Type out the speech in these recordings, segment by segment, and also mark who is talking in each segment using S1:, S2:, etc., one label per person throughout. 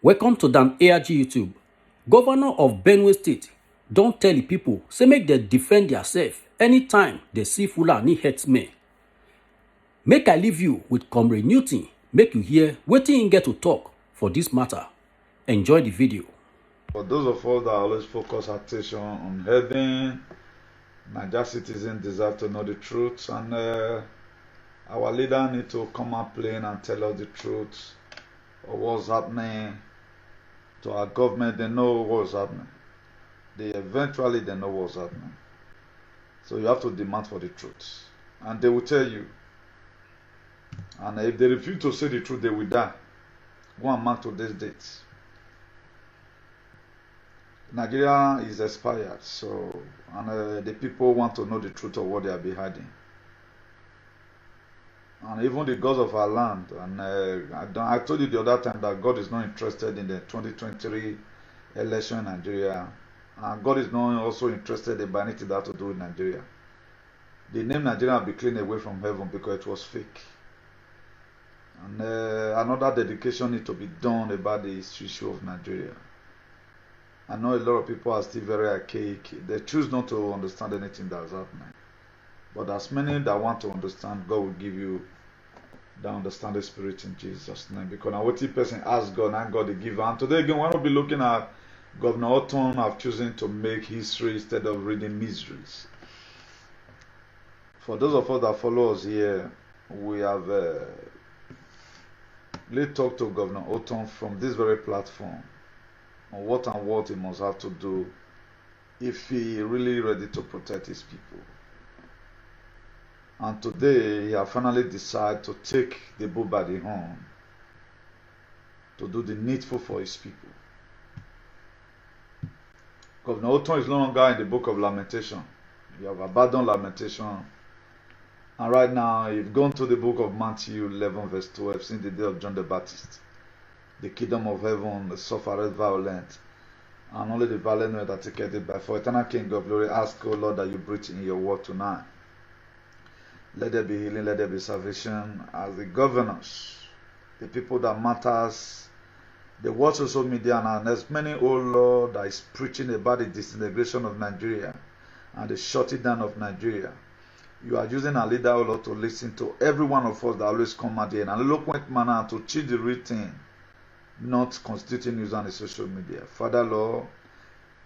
S1: Welcome to Dan ARG YouTube. Governor of Benue State don't tell the people say make they defend themselves anytime they see Fulani herdsmen. Make I leave you with Comrade Newton, make you hear wetin him get to talk for this matter. Enjoy the video.
S2: For those of us that always focus attention on heaven, Nigerian citizens deserve to know the truth, and our leader need to come out plain and tell us the truth of what's happening to our government. They know what's happening. They know what's happening. So you have to demand for the truth, and they will tell you. And if they refuse to say the truth, they will die. Go and mark today's date. Nigeria is expired, so and the people want to know the truth of what they are hiding. And even the gods of our land, and I told you the other time that God is not interested in the 2023 election in Nigeria, and God is not also interested in anything that has to do with Nigeria. The name Nigeria will be cleaned away from heaven because it was fake. And another dedication needs to be done about the issue of Nigeria. I know a lot of people are still very archaic. They choose not to understand anything that's happening. But as many that want to understand, God will give you the understanding spirit in Jesus' name. Because now what person asks God, and God will give. And today again, we're going to be looking at Governor Ortom have chosen to make history instead of reading miseries. For those of us that follow us here, we have really talked to Governor Ortom from this very platform on what and what he must have to do if he really ready to protect his people. And today he has finally decided to take the bull by the horn to do the needful for his people. Governor Ortom is no longer in the book of Lamentation. You have abandoned Lamentation. And right now you've gone to the book of Matthew 11 verse 12, since the day of John the Baptist. The kingdom of heaven suffereth violence, and only the violent that taketh it by force. Eternal King of glory, ask, O Lord, that you breathe in your word tonight. Let there be healing, let there be salvation. As the governors, the people that matters, the watch social media, and there's many, O Lord, that is preaching about the disintegration of Nigeria and the shutting down of Nigeria. You are using a leader, O Lord, to listen to every one of us that always come at the end, and eloquent manner to teach the real thing, not constituting news on the social media. Father, Lord,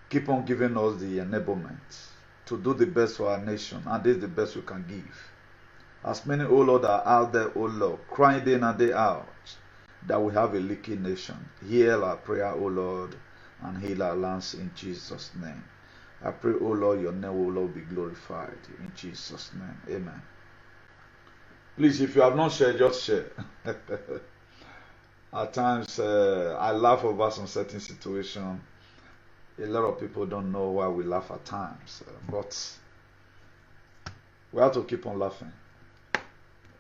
S2: keep on giving us the enablement to do the best for our nation, and this is the best we can give. As many, O Lord, are out there, O Lord, crying day in and day out that we have a leaky nation. Hear our prayer, O Lord, and heal our lands in Jesus' name. I pray, O Lord, your name will, Lord, be glorified in Jesus' name. Amen. Please, if you have not shared, just share. At times, I laugh over some certain situation. A lot of people don't know why we laugh at times, but we have to keep on laughing.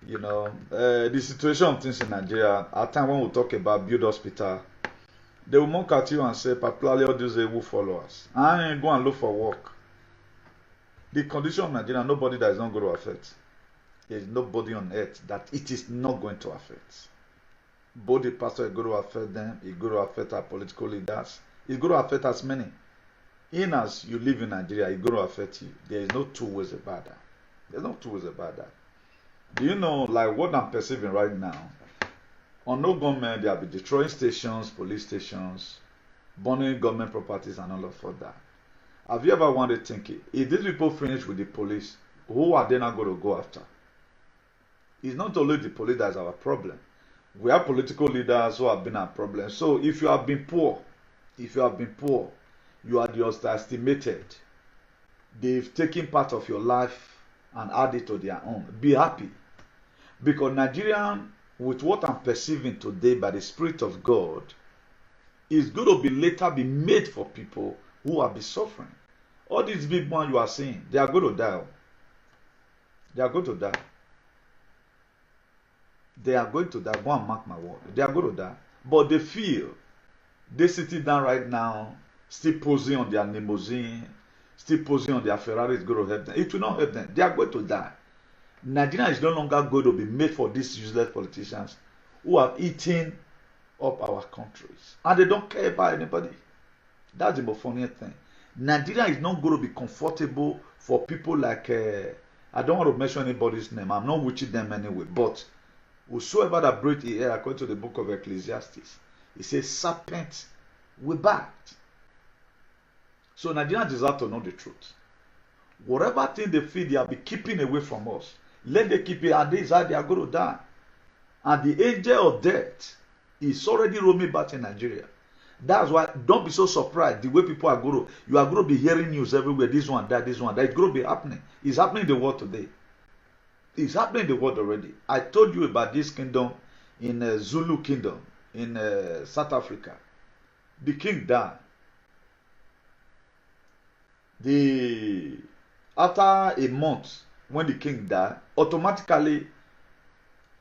S2: You know, the situation of things in Nigeria, at times when we talk about build hospital, they will mock at you and say, particularly all those who follow us, and go and look for work. The condition of Nigeria, nobody that is not going to affect. There is nobody on earth that it is not going to affect. Both the pastor is going to affect them, it's going to affect our political leaders, it's going to affect as many. In as you live in Nigeria, it's going to affect you. There is no two ways about that. There's no two ways about that. Do you know, like what I'm perceiving right now? On no government, they have been destroying stations, police stations, burning government properties, and all of that. Have you ever wanted to think, if these people finish with the police, who are they not going to go after? It's not only the police that is our problem. We have political leaders who have been our problem. So if you have been poor, you are just estimated. They've taken part of your life and added to their own. Be happy. Because Nigerian, with what I'm perceiving today by the Spirit of God, is going to be later be made for people who have been suffering. All these big ones you are seeing, they are going to die. They are going to die. They are going to die. Go and mark my word. They are going to die. But they feel they sitting down right now, still posing on their limousine, still posing on their Ferrari is going to help them. It will not help them. They are going to die. Nigeria is no longer going to be made for these useless politicians who have eaten up our countries. And they don't care about anybody. That's the most funny thing. Nigeria is not going to be comfortable for people like, I don't want to mention anybody's name. I'm not witching them anyway. But whosoever that breathed the air, according to the book of Ecclesiastes, it says, serpent will bite. So Nigerians deserve to know the truth. Whatever thing they feel they will be keeping away from us, let them keep it. And this is how they are going to die. And the angel of death is already roaming back in Nigeria. That's why don't be so surprised the way people are going to, you are going to be hearing news everywhere, this one, that, this one, that. It's going to be happening. It's happening in the world today. It's happening in the world already. I told you about this kingdom in Zulu kingdom in South Africa. The king died. After a month, when the king died, automatically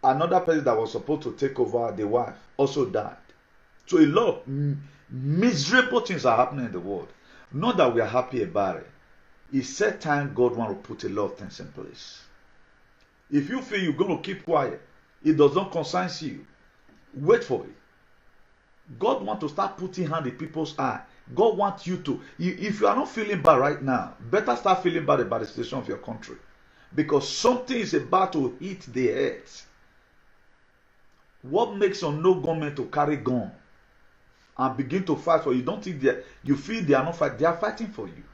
S2: another person that was supposed to take over the wife also died. So a lot of miserable things are happening in the world. Not that we are happy about it. It's set time God wants to put a lot of things in place. If you feel you're going to keep quiet, it does not concern you. Wait for it. God wants to start putting hand in people's eye. God wants you to. If you are not feeling bad right now, better start feeling bad about the situation of your country. Because something is about to hit the earth. What makes your no government to carry gun and begin to fight for you? Don't think that you feel they are not fighting. They are fighting for you.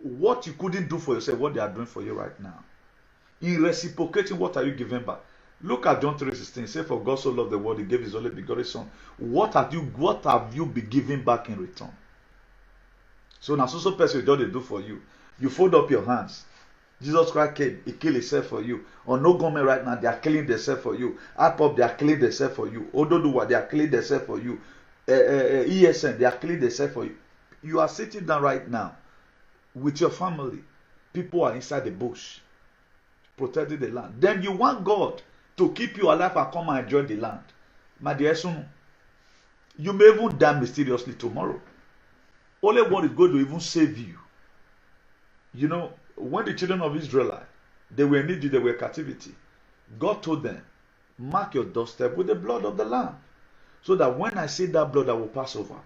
S2: What you couldn't do for yourself, what they are doing for you right now. In reciprocating, what are you giving back? Look at John 3:16. Say, for God so loved the world, he gave his only begotten son. What have you been giving back in return? So now, so person what they do for you. You fold up your hands. Jesus Christ came, he killed himself for you. On no government right now, they are killing themselves for you. APOP, they are killing themselves for you. Ododuwa, they are killing themselves for you. ESN, they are killing themselves for you. You are sitting down right now with your family. People are inside the bush, protecting the land. Then you want God to keep you alive and come and enjoy the land. My dear son, you may even die mysteriously tomorrow. Only one is going to even save you. You know, when the children of Israel, they were in Egypt, they were in captivity. God told them, mark your doorstep with the blood of the Lamb. So that when I see that blood, I will pass over.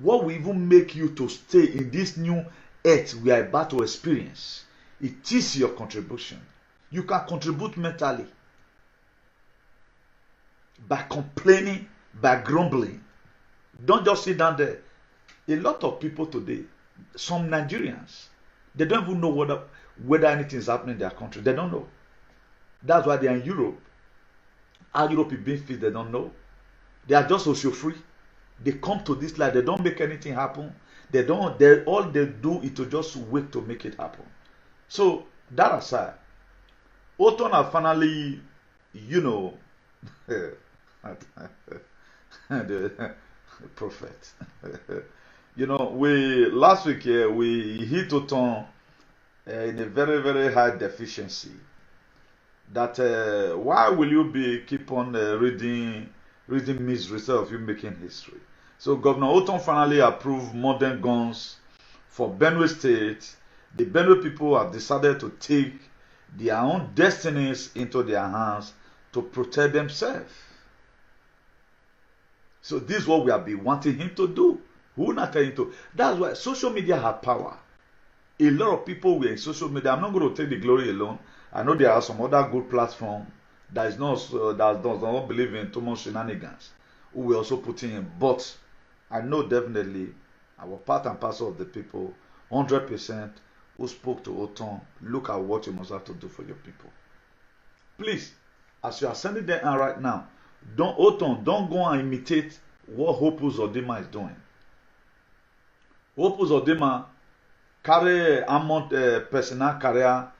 S2: What will even make you to stay in this new earth we are about to experience? It is your contribution. You can contribute mentally. By complaining, by grumbling. Don't just sit down there. A lot of people today, some Nigerians, they don't even know whether anything is happening in their country. They don't know. That's why they are in Europe. How Europe is being filled, they don't know. They are just social free. They come to this life, they don't make anything happen. All they do is to just wait to make it happen. So, that aside, Oton are finally, you know, the prophet. You know, last week here we hit Oton in a very, very high deficiency. That why will you keep on reading misery instead of you making history? So Governor Oton finally approved modern guns for Benue State. The Benue people have decided to take their own destinies into their hands to protect themselves. So this is what we have been wanting him to do. Who will not tell him to? That's why social media have power. A lot of people were in social media. I'm not going to take the glory alone. I know there are some other good platforms that does not believe in too much shenanigans who will also put in. But I know definitely our part and parcel of the people, 100% who spoke to Oton, look at what you must have to do for your people. Please, as you are sending them out right now, don't go and imitate what Hope Uzodinma is doing. Hope Uzodinma carry personal carrier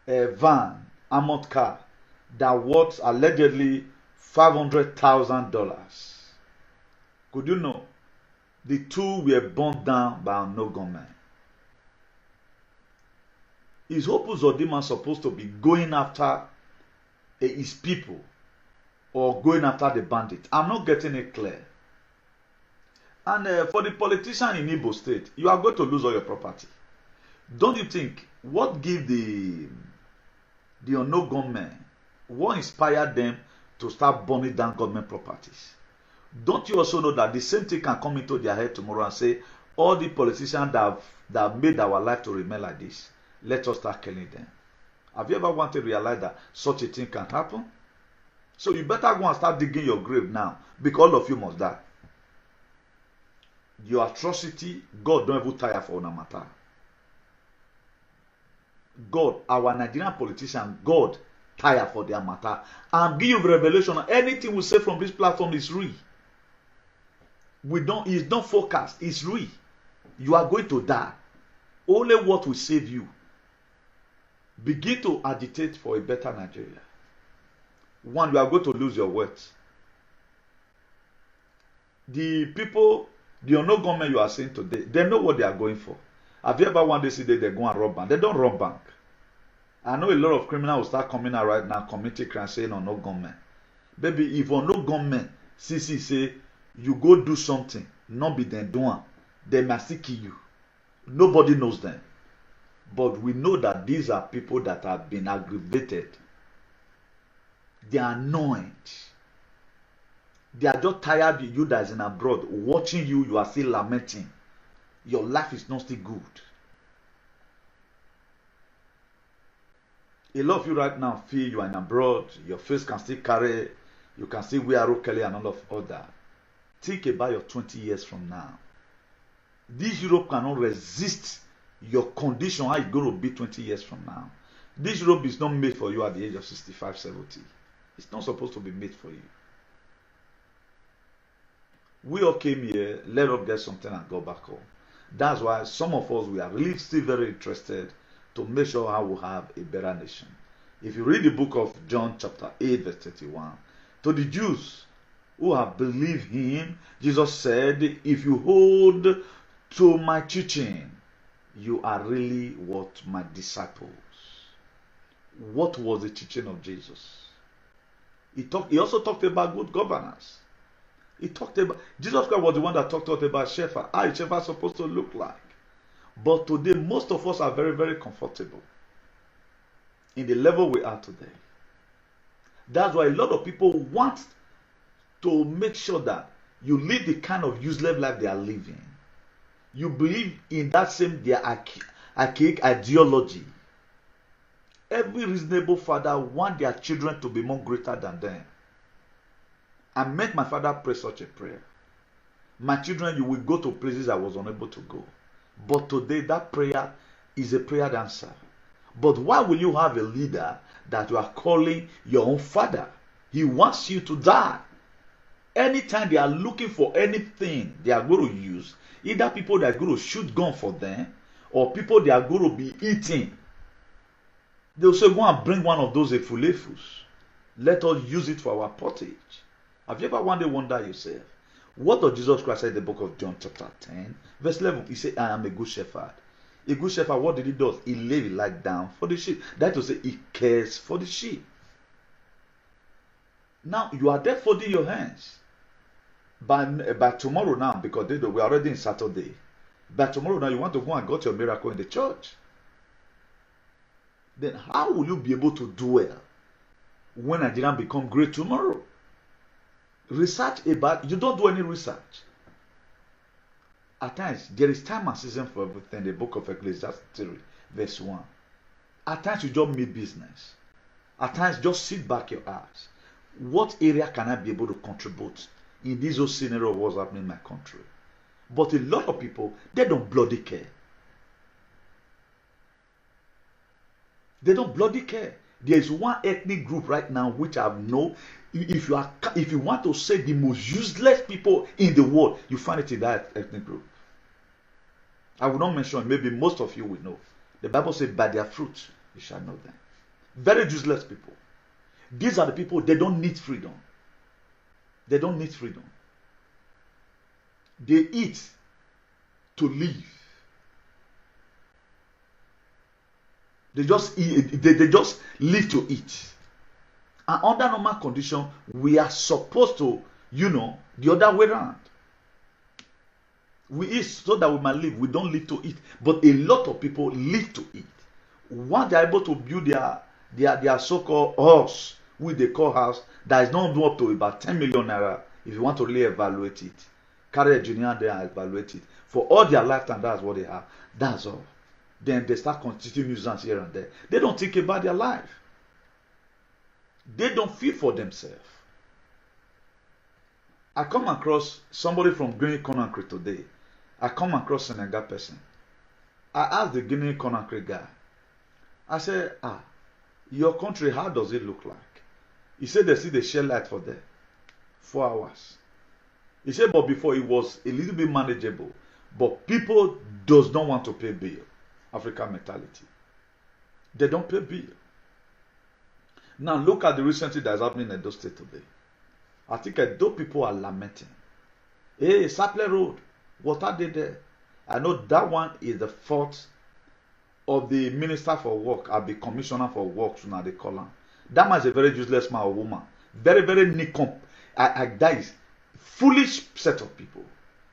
S2: van, armored car that worth allegedly $500,000. Could you know? The two were burnt down by no gunmen. Is Hope Uzodinma supposed to be going after his people or going after the bandit? I'm not getting it clear. And for the politician in Igbo State, you are going to lose all your property. Don't you think what give the unknown gunmen, what inspired them to start burning down government properties. Don't you also know that the same thing can come into their head tomorrow and say, all the politicians that have made our life to remain like this, let us start killing them. Have you ever wanted to realize that such a thing can happen? So you better go and start digging your grave now, because all of you must die. Your atrocity, God don't even tire for no matter. God, our Nigerian politicians, God tire for their matter. And give you revelation. Anything we say from this platform is real. It's not forecast, it's real. You are going to die. Only what will save you. Begin to agitate for a better Nigeria. One, you are going to lose your wealth. The people, the unknown government you are seeing today, they know what they are going for. Have you ever one day seen that they go and rob bank? They don't rob bank. I know a lot of criminals will start coming out right now, committing crime, saying unknown government. Baby, if unknown government, CC say, you go do something, not be them doing, they must still kill you. Nobody knows them. But we know that these are people that have been aggravated. They are annoyed. They are just tired of you that is in abroad. Watching you, you are still lamenting. Your life is not still good. A lot of you right now feel you are in abroad. Your face can still carry. You can still wear Kelly and all of that. Think about your 20 years from now. This Europe cannot resist your condition, how it's going to be 20 years from now. This Europe is not made for you at the age of 65, 70. It's not supposed to be made for you. We all came here, let us get something and go back home. That's why some of us, we are really still very interested to make sure how we have a better nation. If you read the book of John chapter 8 verse 31, to the Jews who have believed him, Jesus said, if you hold to my teaching, you are really what? My disciples. What was the teaching of Jesus? He also talked about good governance. He talked about, Jesus Christ was the one that talked about shepherd. How a shepherd is supposed to look like. But today, most of us are very, very comfortable in the level we are today. That's why a lot of people want to make sure that you live the kind of useless life they are living. You believe in that same their archaic ideology. Every reasonable father wants their children to be more greater than them. I met my father pray such a prayer. My children, you will go to places I was unable to go. But today, that prayer is a prayer answer. But why will you have a leader that you are calling your own father? He wants you to die. Anytime they are looking for anything they are going to use, either people that are going to shoot gun for them, or people they are going to be eating, they'll say, go and bring one of those efulefus. Let us use it for our pottage. Have you ever wondered yourself, what does Jesus Christ say in the book of John chapter 10, verse 11? He said, I am a good shepherd. A good shepherd, what did he do? He laid his life down for the sheep. That is to say, he cares for the sheep. Now, you are there folding your hands. By tomorrow now, because we are already in Saturday. By tomorrow now, you want to go and get your miracle in the church. Then how will you be able to do well when Nigeria become great tomorrow? Research about, you don't do any research. At times, there is time and season for everything. The book of Ecclesiastes 3, verse 1. At times, you just meet business. At times, just sit back your eyes. What area can I be able to contribute in this whole scenario of what's happening in my country? But a lot of people, they don't bloody care. They don't bloody care. There is one ethnic group right now which I know. If you want to say the most useless people in the world, you find it in that ethnic group. I will not mention, maybe most of you will know. The Bible says, by their fruits you shall know them. Very useless people. These are the people, they don't need freedom. They don't need freedom. They eat to live. They just eat, they just live to eat. And under normal condition, we are supposed to, the other way around. We eat so that we might live. We don't live to eat. But a lot of people live to eat. Once they are able to build their so-called house with the core house that is not up to about 10 million naira. If you want to really evaluate it, carry engineer there and evaluate it. For all their lifetime, that's what they have. That's all. Then they start constituting nuisance here and there. They don't think about their life. They don't feel for themselves. I come across somebody from Guinea Conakry today. I come across a Senegal person. I asked the Guinea Conakry guy, I said, your country, how does it look like? He said they see the share light for there. 4 hours. He said, but before it was a little bit manageable. But people does not want to pay bill. African mentality. They don't pay bill. Now look at the recent thing that is happening in Edo State today. I think Edo people are lamenting. Hey, Saple Road, water did there. I know that one is the fault of the Minister for Work or the Commissioner for Work, now they call him. That man is a very useless man or woman. Very, very nincompoop. That is foolish set of people.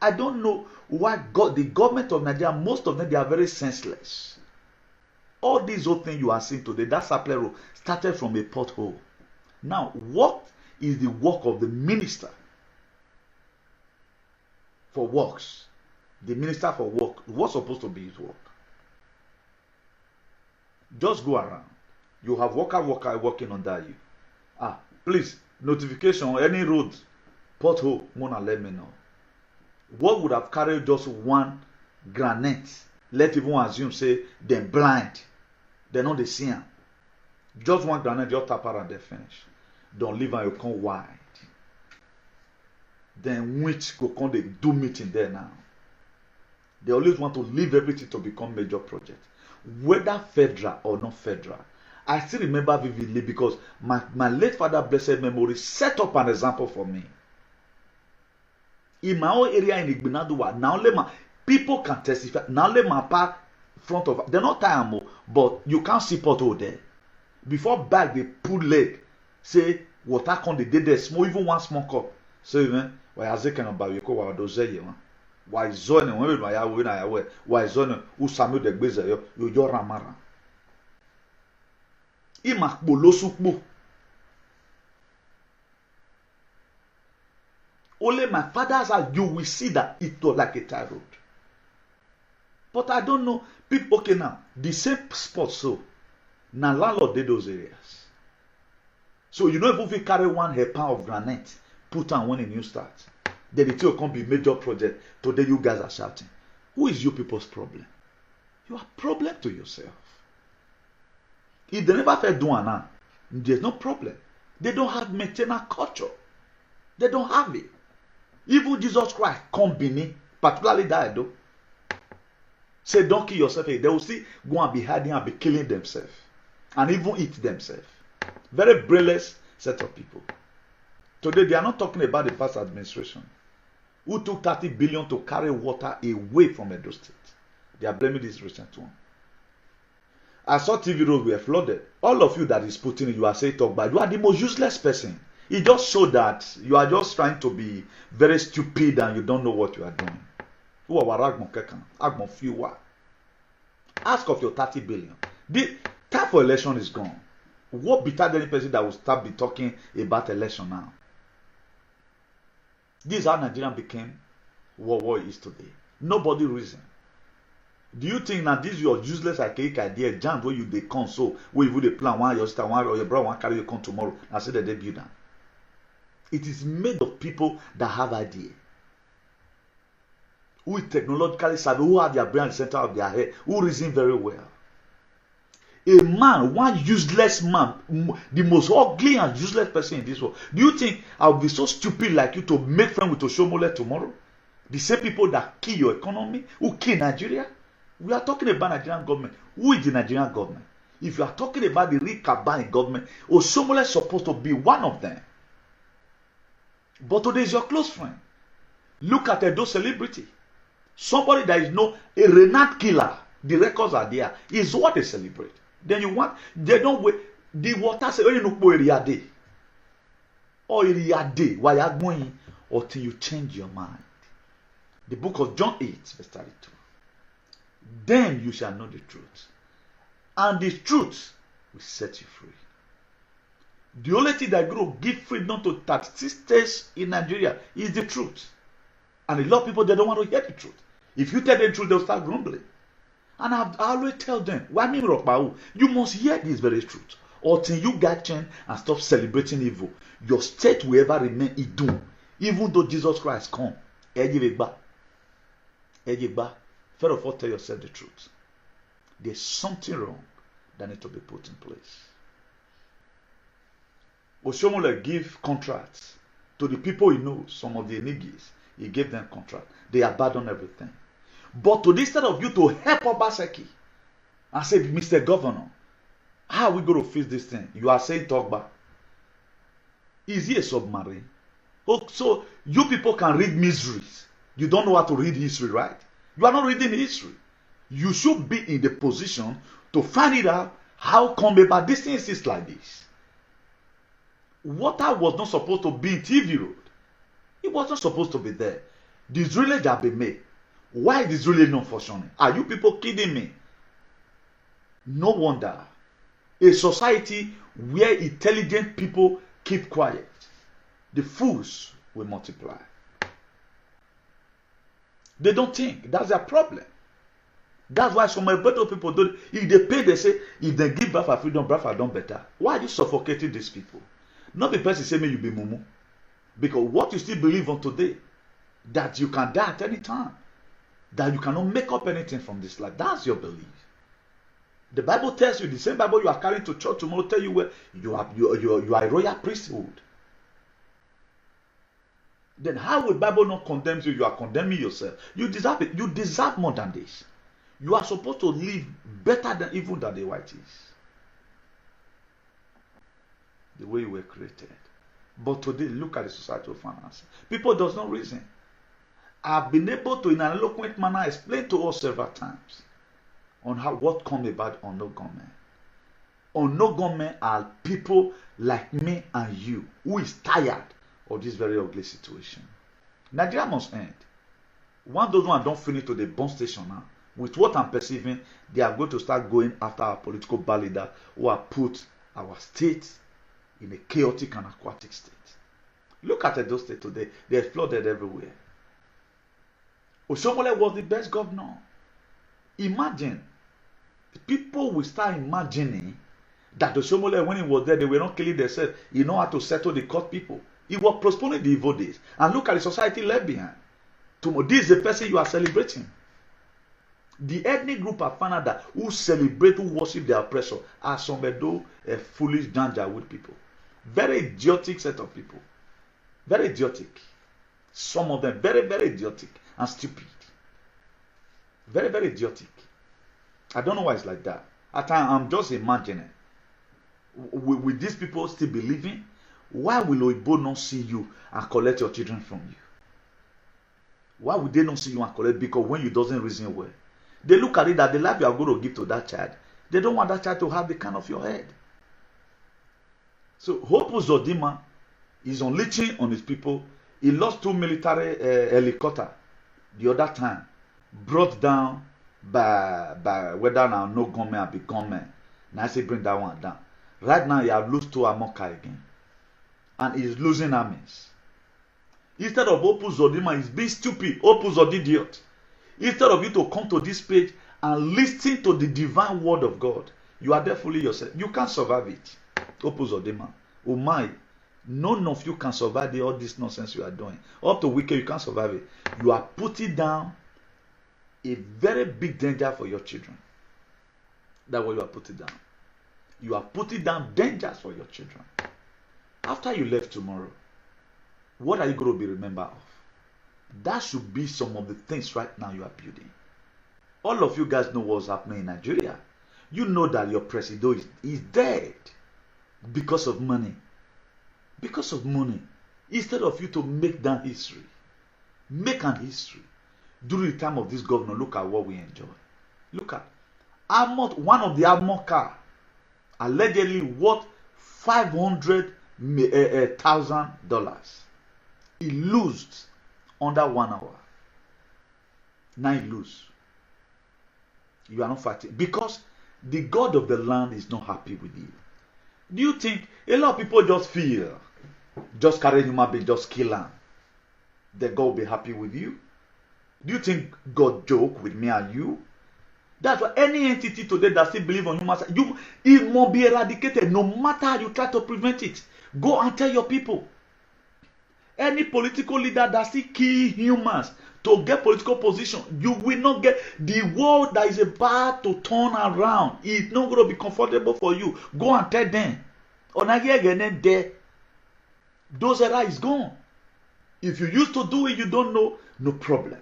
S2: I don't know why the government of Nigeria, most of them, they are very senseless. All these old things you are seeing today, that Saple Road started from a pothole. Now, what is the work of the Minister for Works? The Minister for Work, what's supposed to be his work? Just go around. You have worker working under you. Please, notification, any road, pothole, Mona, let me know. What would have carried just one granite? Let even assume, say, they're blind. They're not the seeing. Just one granite, just tap out and they finish. Don't leave and you come wide. Then which go come they do meeting there now. They always want to leave everything to become major project. Whether federal or not federal. I still remember vividly because my late father, blessed memory, set up an example for me. In my own area in Igbinaduwa, now let my people can testify. Now let my part front of, they're not time, but you can't see pothole there. Before back, they pull leg, say water come they did there small, even one small cup. So man, why has it kind of barrier? Why does it you? Why zone when we are when I wear? Why zone who Samuel the Beza you your ramara? Imak bolosukbo. Only my father's house, you will see that it was like a tar road. But I don't know. People, okay now, the same spot so. Now landlord did those areas. So you know if we carry one pound of granite, put on when a new start, then it will come be major project. Today you guys are shouting. Who is you people's problem? You are problem to yourself. If they never felt doing now, there's no problem. They don't have maintenance culture. They don't have it. Even Jesus Christ come Benin, particularly that though. Say don't kill yourself. They will still go and be hiding and be killing themselves. And even eat themselves. Very brainless set of people. Today they are not talking about the past administration. Who took 30 billion to carry water away from Edo State. They are blaming this recent one. I saw TV roads were flooded. All of you that is putting it, you are saying talk, but you are the most useless person. It just showed that you are just trying to be very stupid and you don't know what you are doing. Ask of your 30 billion. The time for election is gone. What better than any person that will start be talking about election now? This is how Nigeria became what it is today. Nobody reason. Do you think that this your useless archaic idea, jam where you they console, where you would plan one your sister, one or your brother, one carry you come tomorrow, and say that they build them? It is made of people that have idea. Who is technologically savvy, who have their brain at the center of their head, who reason very well. A man, one useless man, the most ugly and useless person in this world. Do you think I will be so stupid like you to make friends with Oshomole tomorrow? The same people that kill your economy, who kill Nigeria? We are talking about Nigerian government. Who is the Nigerian government? If you are talking about the real Kabani government, Oshomole is supposed to be one of them. But today is your close friend. Look at Edo celebrity. Somebody that is no a renowned killer. The records are there. Is what they celebrate. Then you want, they don't wait. The water say, oh, you know, area day. Or area day. Why are going until you change your mind. The book of John 8, verse 32. Then you shall know the truth. And the truth will set you free. The only thing that going to give freedom to 36 states in Nigeria is the truth. And a lot of people, they don't want to hear the truth. If you tell them the truth, they'll start grumbling. And I always tell them, you must hear this very truth. Until you get change and stop celebrating evil, your state will ever remain idun. Even though Jesus Christ come. First of all, tell yourself the truth. There's something wrong that needs to be put in place. Oshiomhole give contracts to the people he knows, some of the Enigis. He gave them contract. They abandoned everything. But to the instead of you to help Obaseki and say, Mr. Governor, how are we going to fix this thing? You are saying talk back. Is he a submarine? Oh, so you people can read miseries. You don't know how to read history, right? You are not reading history. You should be in the position to find it out how come about this thing is like this. Water was not supposed to be in TV road. It was not supposed to be there. The drainage have been made. Why is drainage not functioning? Are you people kidding me? No wonder. A society where intelligent people keep quiet, the fools will multiply. They don't think. That's their problem. That's why some better people don't. If they pay, they say, if they give Biafra freedom, Biafra done better. Why are you suffocating these people? Not the person say me you be mumu. Because what you still believe on today, that you can die at any time, that you cannot make up anything from this life. That's your belief. The Bible tells you, the same Bible you are carrying to church tomorrow tell you where you are a royal priesthood. Then how will Bible not condemn you? You are condemning yourself. You deserve it. You deserve more than this. You are supposed to live better than even than the white is. The way you were created. But today, look at the society of finance. People does not reason. I've been able to, in an eloquent manner, explain to us several times on how what come about unknown government. Unknown government are people like me and you who is tired of this very ugly situation. Nigeria must end. One those one don't finish to the bomb station now. With what I'm perceiving, they are going to start going after our political bad leader who have put our state in a chaotic and aquatic state. Look at those states today. They are flooded everywhere. Oshiomhole was the best governor. Imagine. People will start imagining that Oshiomhole, when he was there, they were not killing themselves. He know how to settle the court people. He was postponing the evil days. And look at the society left behind. This is the person you are celebrating. The ethnic group of Fanada who celebrate, who worship their oppressor are some a foolish Janjaweed people. Very idiotic set of people. Very idiotic. Some of them very, very idiotic and stupid. Very, very idiotic. I don't know why it's like that. At times, I'm just imagining. Will these people still be living? Why will Oyibo not see you and collect your children from you? Why would they not see you and collect? Because when you doesn't reason well, they look at it that the life you are going to give to that child, they don't want that child to have the kind of your head. So Hope Uzodinma is unleashing on his people. He lost 2 military helicopters the other time, brought down by whether now no government or big government. Now I say bring that one down. Right now he have lost 2 Amoka again. And he's losing armies. Instead of Hope Uzodinma, he's being stupid. Hope Uzodidiot. Instead of you to come to this page and listen to the divine word of God, you are there fooling yourself. You can't survive it. Hope Uzodinma. Oh my. None of you can survive all this nonsense you are doing. Up to weekend, you can't survive it. You are putting down a very big danger for your children. That's what you are putting down. You are putting down dangers for your children. After you left tomorrow, what are you going to be remembered of? That should be some of the things right now you are building. All of you guys know what's happening in Nigeria. You know that your president is dead because of money. Because of money. Instead of you to make that history. Make an history. During the time of this governor, look at what we enjoy. Look at one of the armored car allegedly worth $500,000. He lost under 1 hour. Now he lose. You are not fighting because the God of the land is not happy with you. Do you think a lot of people just feel, just carry human being, just kill them, that God will be happy with you? Do you think God joke with me and you? That's why any entity today that still believe on human side, it must be eradicated no matter how you try to prevent it. Go and tell your people. Any political leader that still kill humans to get political position, you will not get the world that is about to turn around. It's not going to be comfortable for you. Go and tell them. Those era is gone. If you used to do it, you don't know, no problem.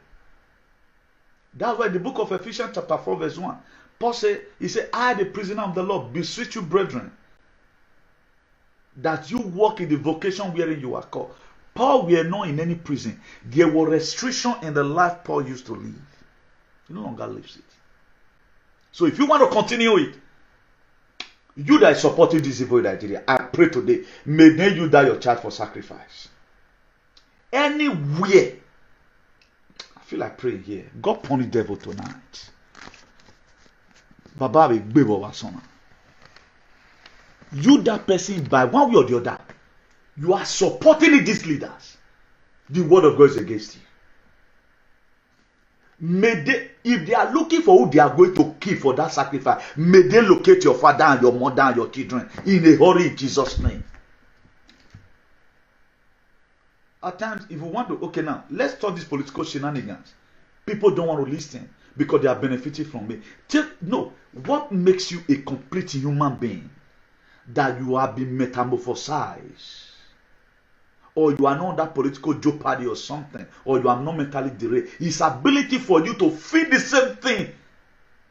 S2: That's why the book of Ephesians chapter 4 verse 1, Paul said, he said, I, the prisoner of the Lord, beseech you, brethren, that you walk in the vocation wherein you are called. Paul were not in any prison. There were restrictions in the life Paul used to live. He no longer lives it. So if you want to continue it, you that is supporting this evil in Nigeria, I pray today, may then you die your child for sacrifice. Anywhere. I feel like praying here. God punish the devil tonight. Baba will be our son. You that person, by one way or the other, you are supporting these leaders. The word of God is against you. May they, if they are looking for who they are going to kill for that sacrifice, may they locate your father and your mother and your children in a hurry in Jesus' name. At times, if you want to, okay, now let's talk these political shenanigans. People don't want to listen because they are benefiting from it. No, what makes you a complete human being? That you have been metamorphosized, or you are not under political jeopardy or something, or you are not mentally derailed. It's ability for you to feel the same thing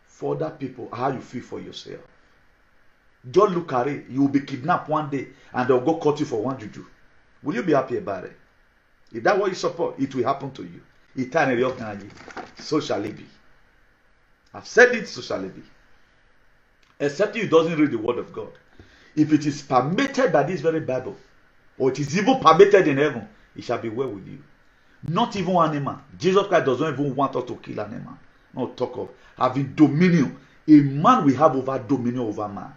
S2: for other people, how you feel for yourself. Just look at it. You will be kidnapped one day and they'll go cut you for one juju. Will you be happy about it? If that's what you support, it will happen to you. So shall it be. I've said it, so shall it be. Except you doesn't read the word of God. If it is permitted by this very Bible, or it is even permitted in heaven, it shall be well with you. Not even an animal. Jesus Christ doesn't even want us to kill an animal. Not talk of having dominion. A man will have over dominion over man.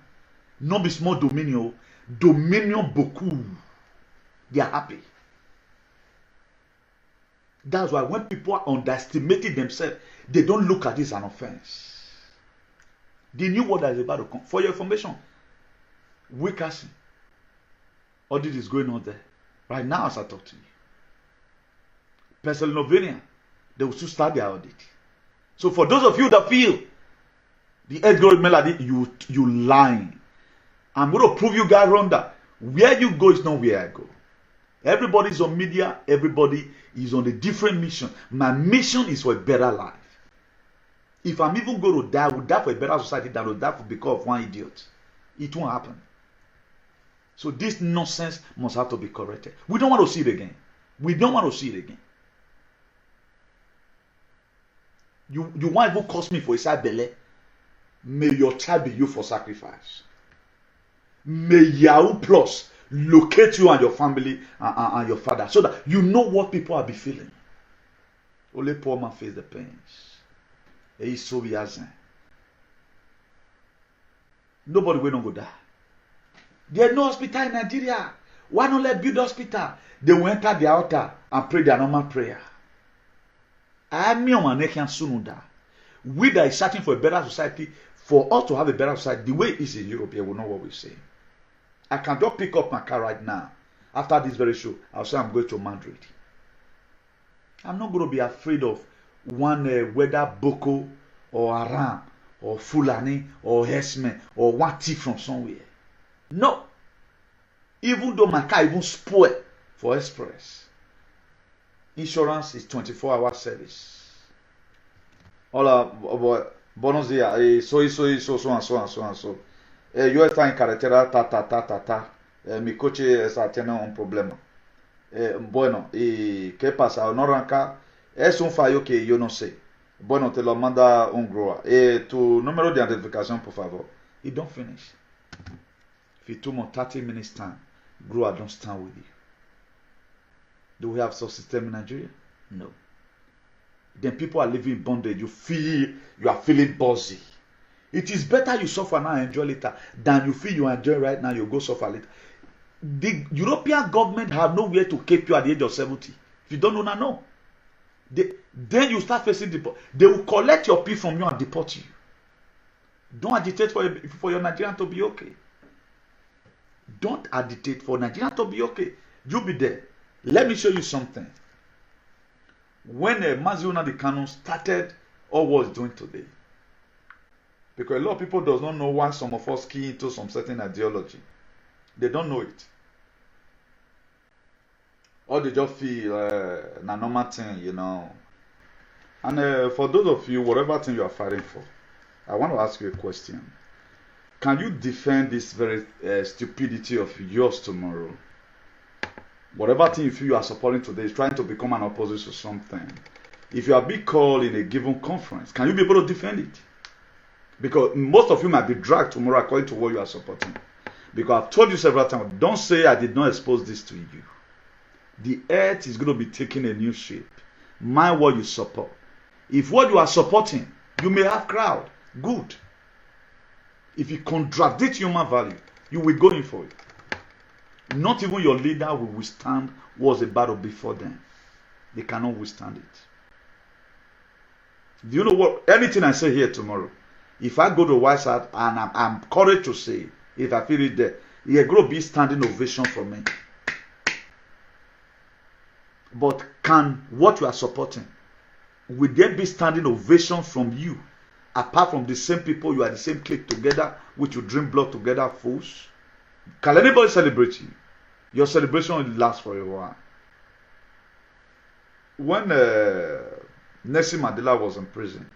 S2: Not be small dominion. Dominion beaucoup. They are happy. That's why when people are underestimating themselves, they don't look at this as an offense. The new word that is about to come. For your information, Wickerson, audit is going on there right now as I talk to you. Pennsylvania, they will still start their audit. So for those of you that feel the Edgar Melody, you lying. I'm going to prove you guys wrong that where you go is not where I go. Everybody is on media. Everybody is on a different mission. My mission is for a better life. If I'm even going to die, I will die for a better society than I will die for because of one idiot. It won't happen. So this nonsense must have to be corrected. We don't want to see it again. We don't want to see it again. You want to cost me for a side belly? May your child be used for sacrifice. May Yahoo Plus locate you and your family and your father so that you know what people will be feeling. Only poor man face the pains. Nobody will not go die. There's no hospital in Nigeria. Why not let build hospital? They will enter the altar and pray their normal prayer. We that is searching for a better society, for us to have a better society, the way it is in Europe, here, we know what we say. I can just pick up my car right now. After this very show, I'll say I'm going to Madrid. I'm not going to be afraid of one whether Boko or Haram or Fulani or Hesman or one thief from somewhere. No. Even though my car even spoiled for express. Insurance is 24-hour service. Hola, buenos días. Soy, so. Yo estoy en carretera, mi coche tiene un problema. Bueno, ¿y qué pasa? No arranca. Es un fallo que yo no sé. Bueno, te lo manda un grúa. Tu número de identificación, por favor. It don't finish. If it took more 30 minutes time, grúa don't stand with you. Do we have such system in Nigeria? No. Then people are living in bondage. You are feeling buzzy. It is better you suffer now and enjoy later than you feel you enjoy right now, you go suffer later. The European government have nowhere to keep you at the age of 70. If you don't know now, no. Then you start facing deport. They will collect your pay from you and deport you. Don't agitate for your Nigerian to be okay. Don't agitate for Nigeria to be okay. You be there. Let me show you something. When Mazi Nnamdi Kanu started all what he's doing today, because a lot of people does not know why some of us key into some certain ideology. They don't know it. Or they just feel a normal thing, you know. And for those of you, whatever thing you are fighting for, I want to ask you a question. Can you defend this very stupidity of yours tomorrow? Whatever thing you feel you are supporting today is trying to become an opposition to something. If you are being called in a given conference, can you be able to defend it? Because most of you might be dragged tomorrow according to what you are supporting. Because I've told you several times, don't say I did not expose this to you. The earth is going to be taking a new shape. Mind what you support. If what you are supporting, you may have crowd. Good. If you contradict human value, you will go in for it. Not even your leader will withstand what was a battle before them. They cannot withstand it. Do you know what? Anything I say here tomorrow, if I go to White House and I'm courage to say, if I feel it there, you're going to be standing ovation for me. But can what you are supporting, will there be standing ovation from you? Apart from the same people, you are the same clique together, which you drink blood together, fools. Can anybody celebrate you? Your celebration will last for a while. When Nelson Mandela was in prison,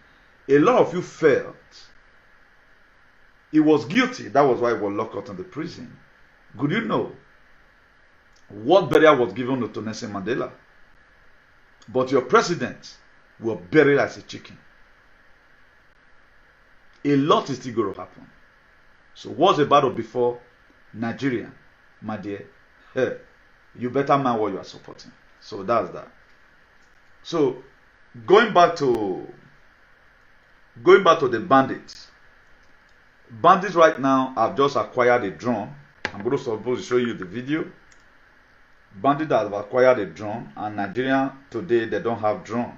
S2: a lot of you felt he was guilty. That was why he was locked out in the prison. Could you know what burial was given to Nelson Mandela? But your president were buried as a chicken. A lot is still going to happen. So what's the battle before Nigeria, my dear? Hey, you better mind what you are supporting. So that's that. So going back to the bandits. Bandits right now have just acquired a drone. I'm going to suppose to show you the video. Bandits have acquired a drone, and Nigeria today they don't have drone.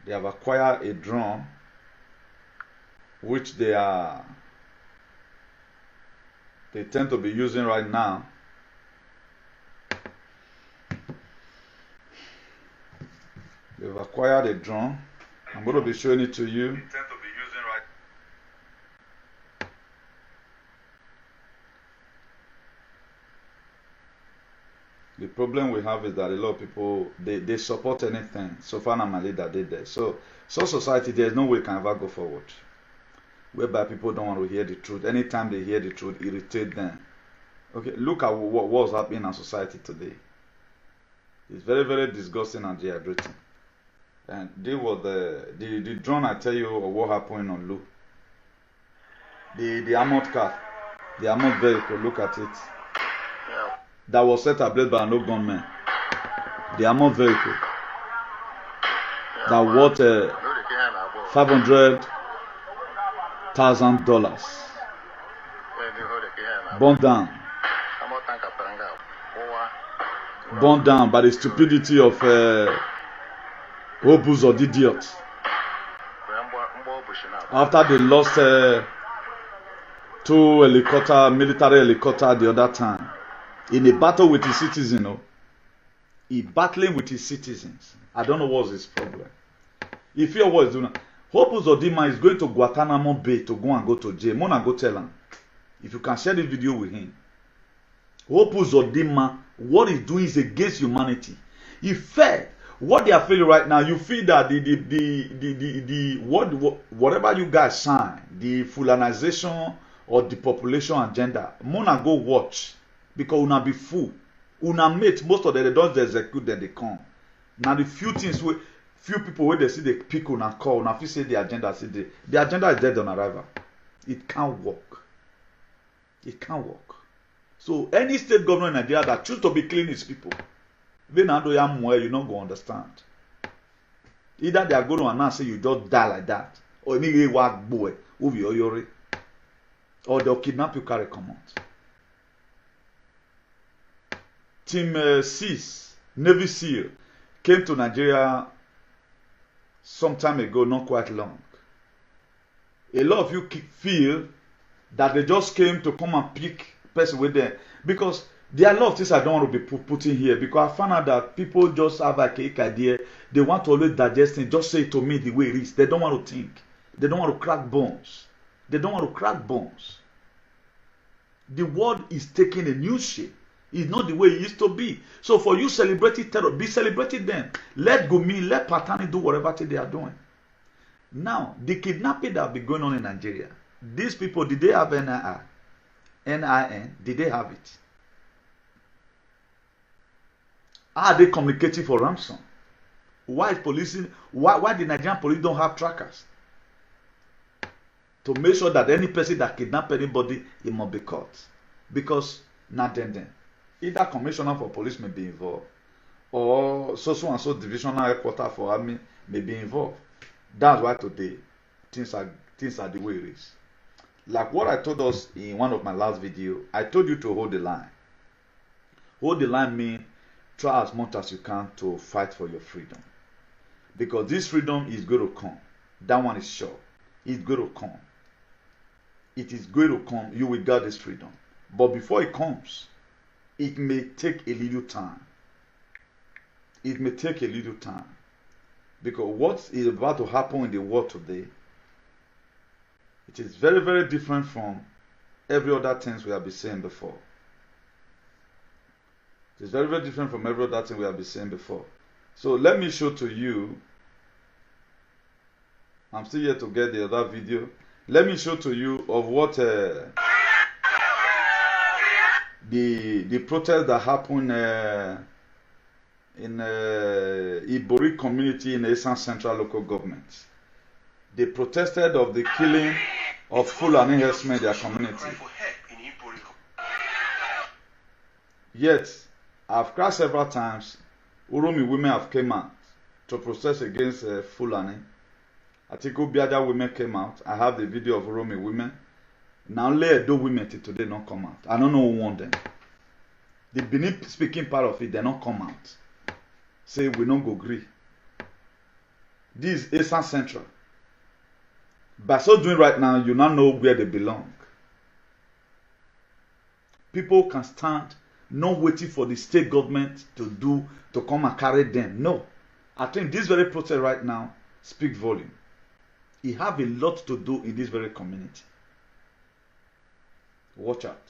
S2: They have acquired a drone which they tend to be using right now. They've acquired a drone. I'm going to be showing it to you. The problem we have is that a lot of people, they support anything. So far, my leader did that. So society, there's no way it can ever go forward. Whereby people don't want to hear the truth. Anytime they hear the truth, irritate them. Okay, look at what's happening in our society today. It's very, very disgusting and dehydrating. And they were the drone I tell you of what happened on Lu. The armored car, the armored vehicle, look at it. That was set ablaze by no gunmen. The armored vehicle that worth $500,000 burned down by the stupidity of Hobus or idiots. After they lost 2 military helicopters the other time. In a battle with his citizens, he battling with his citizens. I don't know what's his problem. If you what he's doing, Hope Uzodinma is going to Guantanamo Bay to go to jail. Mona go tell him. If you can share this video with him. Hope Uzodinma, what he's doing is against humanity. He felt what they are feeling right now. You feel that whatever you guys sign, the fulanization or the population agenda, Mona go watch. Because una be fool. Una mate, most of them they don't execute that they come. Now the few things few people where they see they pick una call, una feel say the agenda the agenda is dead on arrival. It can't work. It can't work. So any state government in Nigeria that choose to be clean its people, you're not going to understand. Either they are going to announce say you just die like that, or any wag boy who be oyore, or they'll kidnap you, carry come out. Team 6, Navy SEAL, came to Nigeria some time ago, not quite long. A lot of you feel that they just came to come and pick person with them, because there are a lot of things I don't want to be putting here, because I found out that people just have a cake idea. They want to always digest it. Just say it to me the way it is. They don't want to think. They don't want to crack bones. They don't want to crack bones. The world is taking a new shape. It's not the way it used to be. So for you celebrating terror, be celebrating them. Let Gumi, let Patani do whatever they are doing. Now, the kidnapping that will be going on in Nigeria, these people, did they have NIN? NIN? Did they have it? Are they communicating for ransom? Why is policing? Why the Nigerian police don't have trackers? To make sure that any person that kidnap anybody, it must be caught. Because not then. Either commissioner for police may be involved, or so and so divisional headquarters for army may be involved. That's why today things are the way it is. Like what I told us in one of my last videos, I told you to hold the line. Hold the line means try as much as you can to fight for your freedom. Because this freedom is going to come. That one is sure. It's going to come. It is going to come. You will get this freedom. But before it comes, it may take a little time. It may take a little time. Because what is about to happen in the world today, it is very, very different from every other things we have been saying before. It is very, very different from every other thing we have been saying before. So let me show to you. I'm still here to get the other video. Let me show to you of what the protest that happened in Ibori community in Esan Central local government. They protested of the killing of Fulani herdsmen in their community. Yet, I've cried several times. Uromi women have come out to protest against Fulani. I think Obiada women came out. I have the video of Uromi women. Now let those women till today not come out. I don't know who won them. The Benin speaking part of it, they not come out. Say we don't go agree. This is Esan Central. By so doing right now, you now know where they belong. People can stand not waiting for the state government to come and carry them. No. I think this very protest right now speaks volume. It have a lot to do in this very community. Watch out.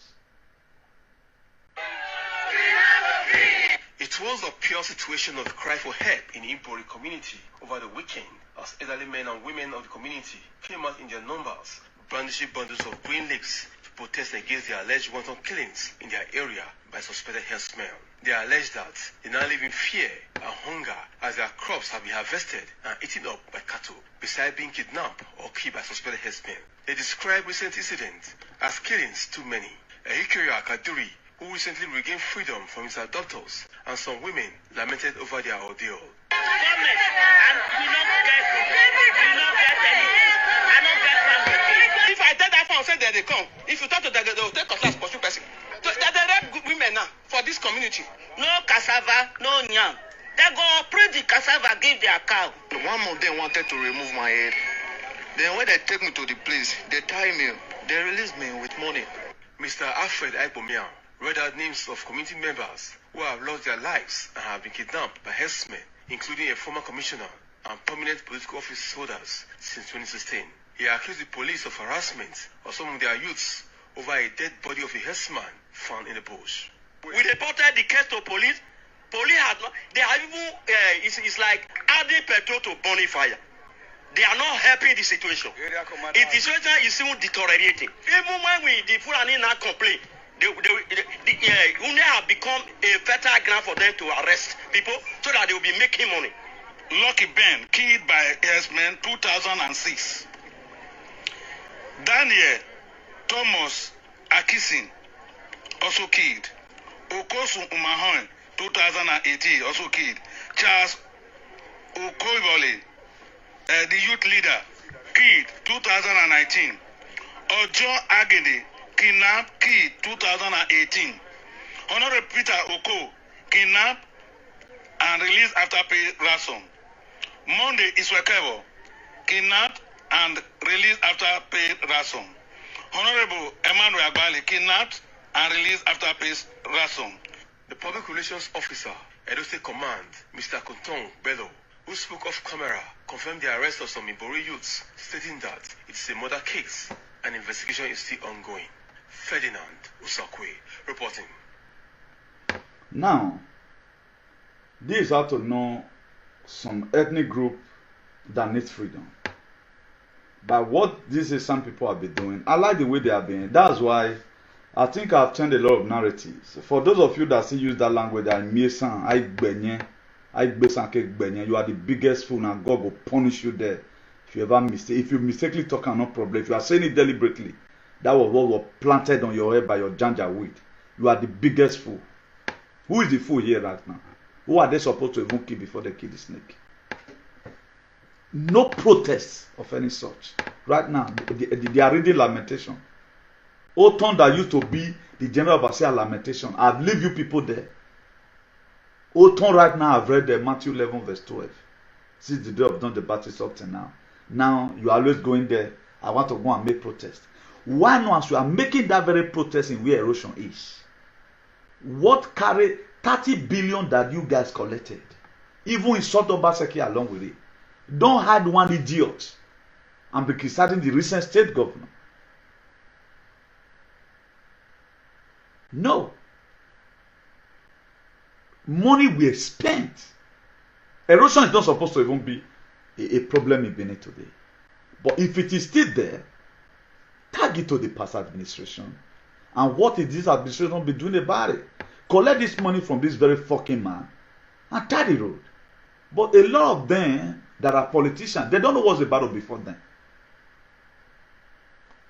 S3: It was a pure situation of cry for help in the Ibori community over the weekend as elderly men and women of the community came out in their numbers, brandishing bundles of green leaves to protest against the alleged wanton killings in their area by suspected herdsmen. They allege that they now live in fear and hunger as their crops have been harvested and eaten up by cattle, besides being kidnapped or killed by suspected herdsmen. They describe recent incidents as killings too many. Ehikeria Kaduri, who recently regained freedom from his abductors, and some women lamented over their ordeal. If I tell that phone, say that they come. If you talk to them, they will take us as pursue person. So they rape women now for this community.
S4: No cassava, no yam. They go print the cassava, give their cow.
S5: One of them wanted to remove my head. Then when they take me to the place, they tie me. They release me with money.
S3: Mr. Alfred Aibomian read out names of community members who have lost their lives and have been kidnapped by herdsmen, including a former commissioner and prominent political office holders since 2016. He accused the police of harassment of some of their youths over a dead body of a herdsman found in the bush.
S4: We reported the case to police. Police has not. They are even. It's like adding petrol to burning fire. They are not helping the situation. The situation is even deteriorating. Even when the Fulani now complain, they have become a fertile ground for them to arrest people so that they will be making money.
S6: Lucky Ben killed by herdsmen 2006. Daniel Thomas Akisin also killed. Okosu Umahon 2018 also killed. Charles Okoibole, the youth leader, killed 2019. Ojo Agede, kidnapped, killed 2018. Honorable Peter Oko, kidnapped and released after pay ransom. Monday Iswekebo, kidnapped and released after pay ransom. Honorable Emmanuel Agbali, kidnapped and released after pay ransom.
S3: The Public Relations Officer, Edo State Command, Mr. Kontong Bello, who spoke off camera, confirmed the arrest of some Ibori youths, stating that it is a murder case and investigation is still ongoing. Ferdinand Usakwe reporting.
S2: Now, this is how to know some ethnic group that needs freedom. But what this is some people have been doing, I like the way they are being. That's why I think I've changed a lot of narratives. For those of you that still use that language, you are the biggest fool and God will punish you there. If you ever mistake, if you mistakenly talk, no problem. If you are saying it deliberately, that was what was planted on your head by your janja weed. You are the biggest fool. Who is the fool here right now? Who are they supposed to even kill before they kill the snake? No protest of any such. Right now, they are reading lamentation. Oton that used to be the general overseer lamentation. I've leave you people there. Oton right now, I've read Matthew 11 verse 12. Since the day of John the Baptist up to now. Now, you are always going there. I want to go and make protest. Why not as you are making that very protest in where erosion is? What carry 30 billion that you guys collected? Even in Sodom Baseki along with it. Don't hide one idiot and be criticizing the recent state governor. No. Money we spent. Erosion is not supposed to even be a problem in Benin today. But if it is still there, tag it to the past administration. And what is this administration be doing about it? Collect this money from this very fucking man and tie the road. But a lot of them that are politicians, they don't know what's the battle before them.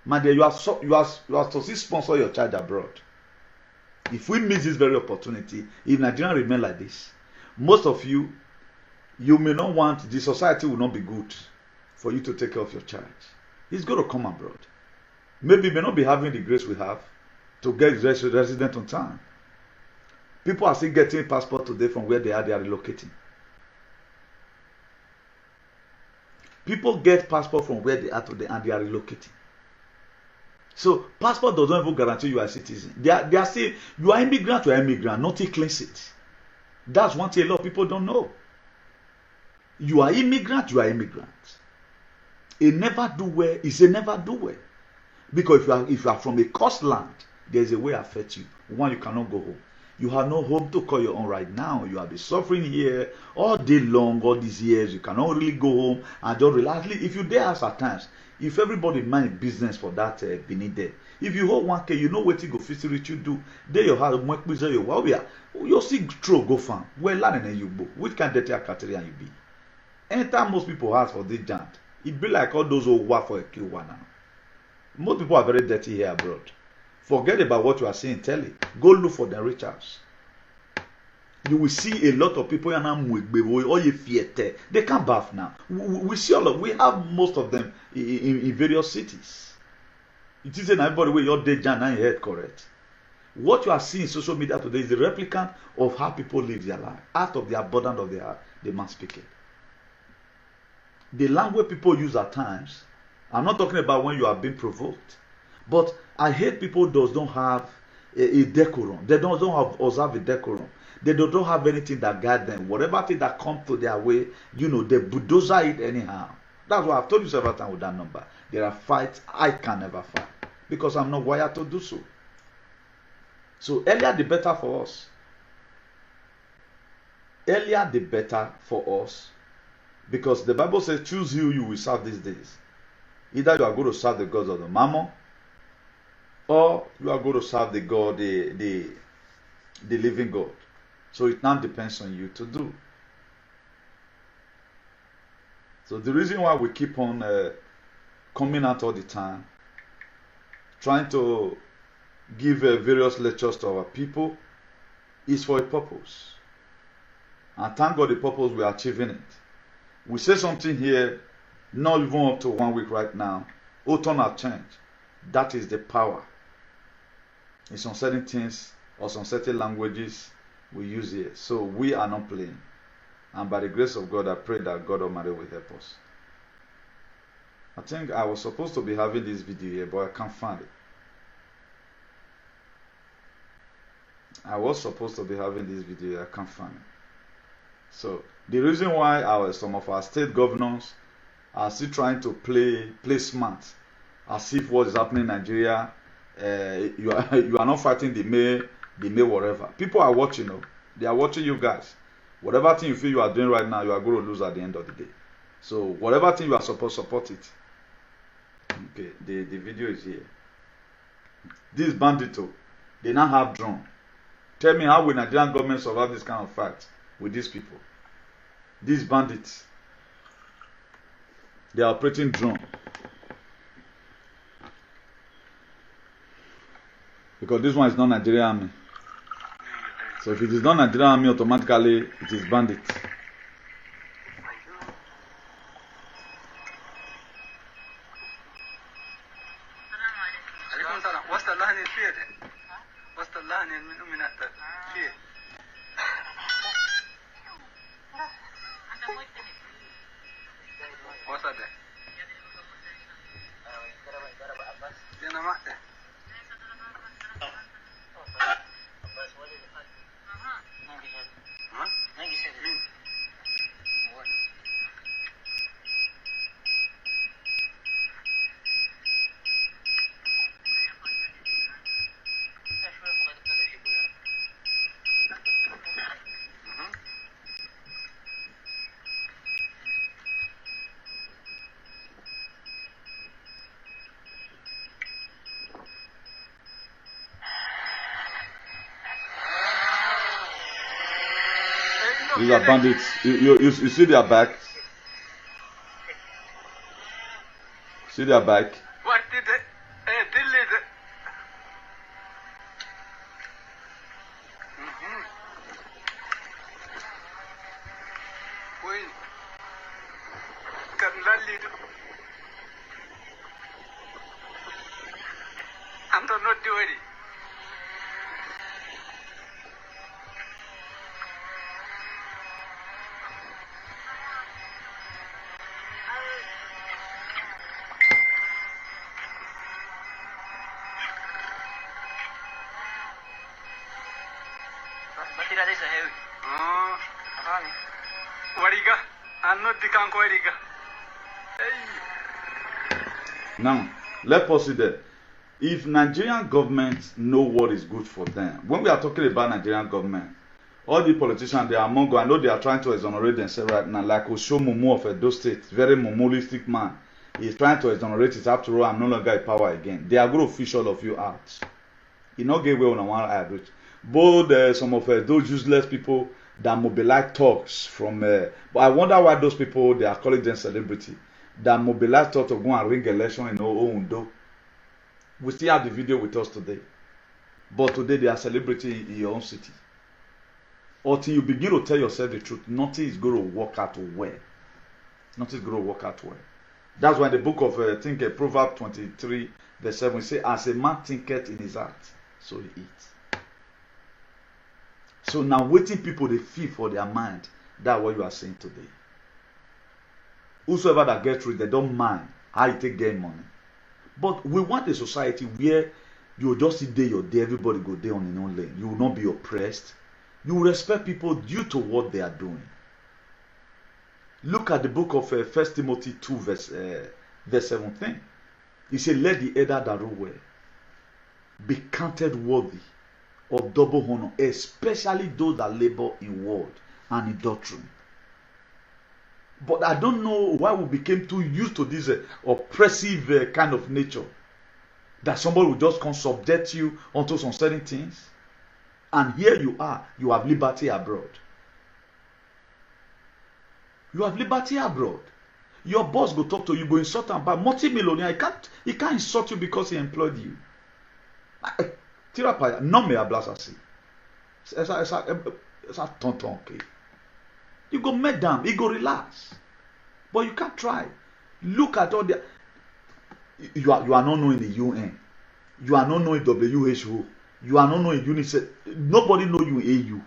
S2: My dear, you are to see sponsor your child abroad. If we miss this very opportunity, if Nigeria remain like this, most of you may not want, the society will not be good for you to take care of your child. He's going to come abroad. Maybe he may not be having the grace we have to get resident on time. People are still getting passport today from where they are relocating. People get passport from where they are today and they are relocating. So passport doesn't even guarantee you are a citizen. They are saying you are immigrant, you are immigrant, nothing claims it. That's one thing a lot of people don't know. You are immigrant, you are immigrant. A never do well is a never do well. Because if you are from a coast land, there's a way to affect you. One, you cannot go home. You have no home to call your own right now. You have been suffering here all day long, all these years. You cannot really go home and just relax. If you dare ask at times, if everybody mind business for that Benin there, if you hold 1K, you know what you go physically you do. There you have your well, you see throw go farm. Well, learning you go. Which kind of category you be? Anytime most people ask for this jant, it be like all those who work for a Q1 now. Most people are very dirty here abroad. Forget about what you are seeing. Tell it. Go look for the rich house. You will see a lot of people they can't bath now. We see we have most of them in various cities. It isn't everybody where your day and your head correct. What you are seeing in social media today is the replicant of how people live their life. Out of the abundance of their heart, they must speak it. The language people use at times, I'm not talking about when you are being provoked, but I hate people that don't have a decorum. They don't have observe a decorum. They don't have anything that guide them. Whatever thing that comes to their way, they bulldozer it anyhow. That's why I've told you several times with that number. There are fights I can never fight because I'm not wired to do so. So earlier the better for us. Earlier the better for us, because the Bible says, choose who you will serve these days. Either you are going to serve the gods of the mammon, or you are going to serve the God, the living God. So it now depends on you to do. So the reason why we keep on coming out all the time, trying to give various lectures to our people, is for a purpose. And thank God the purpose we are achieving it. We say something here Not even up to 1 week right now. Oton have changed. That is the power. In some certain things or some certain languages we use here. So we are not playing. And by the grace of God, I pray that God Almighty will help us. I think I was supposed to be having this video here, but I can't find it. I was supposed to be having this video here, I can't find it. So the reason why some of our state governors are still trying to play smart, as if what is happening in Nigeria, you are not fighting the May whatever. People are watching, you know. They are watching you guys. Whatever thing you feel you are doing right now, you are going to lose at the end of the day. So whatever thing you are supposed to support it. Okay, the video is here. This bandito, they now have drone. Tell me how will Nigerian government survive this kind of fight with these people? These bandits, they are operating drone. Because this one is not Nigerian army. So if it is not Nigerian army, automatically it is bandits. These are bandits. You see their back? See their back?
S7: What did it? Delete it. Wait. Can that lead? I'm not doing it.
S2: Now, let's pause it there. If Nigerian government know what is good for them, when we are talking about Nigerian government, all the politicians, they are among, I know they are trying to exonerate themselves right now, like Osho Mumu of Edo State, very momolistic man. He's trying to exonerate it. After all, I'm no longer in power again. They are going to fish all of you out. You not get away on one eye. Both some of those useless people that mobilize talks from, but I wonder why those people, they are calling them celebrity, that mobilize talk to go and ring election in Ondo. We still have the video with us today. But today they are celebrating in your own city. Until you begin to tell yourself the truth, nothing is going to work out well. Nothing is going to work out well. That's why the book of, I think, Proverbs 23, verse 7, we say, as a man thinketh in his heart, so he eats. So now waiting people, they feel for their mind. That's what you are saying today. Whosoever that gets rich, they don't mind how you take gain money. But we want a society where you will just sit there your day, everybody go there on their own lane. You will not be oppressed. You will respect people due to what they are doing. Look at the book of 1 Timothy 2, verse 17. He said, let the elder that rule well be counted worthy of double honor, especially those that labor in word and in doctrine. But I don't know why we became too used to this oppressive kind of nature. That somebody will just come subject you onto some certain things. And here you are, you have liberty abroad. You have liberty abroad. Your boss go talk to you, go insult him, but multi-millionaire, he can't insult you because he employed you. Tirapaya, non me hablas así. Esa tonton, okay? You go make them, you go relax. But you can't try. Look at all the. You are not knowing the UN. You are not knowing WHO. You are not knowing UNICEF. Nobody know you AU.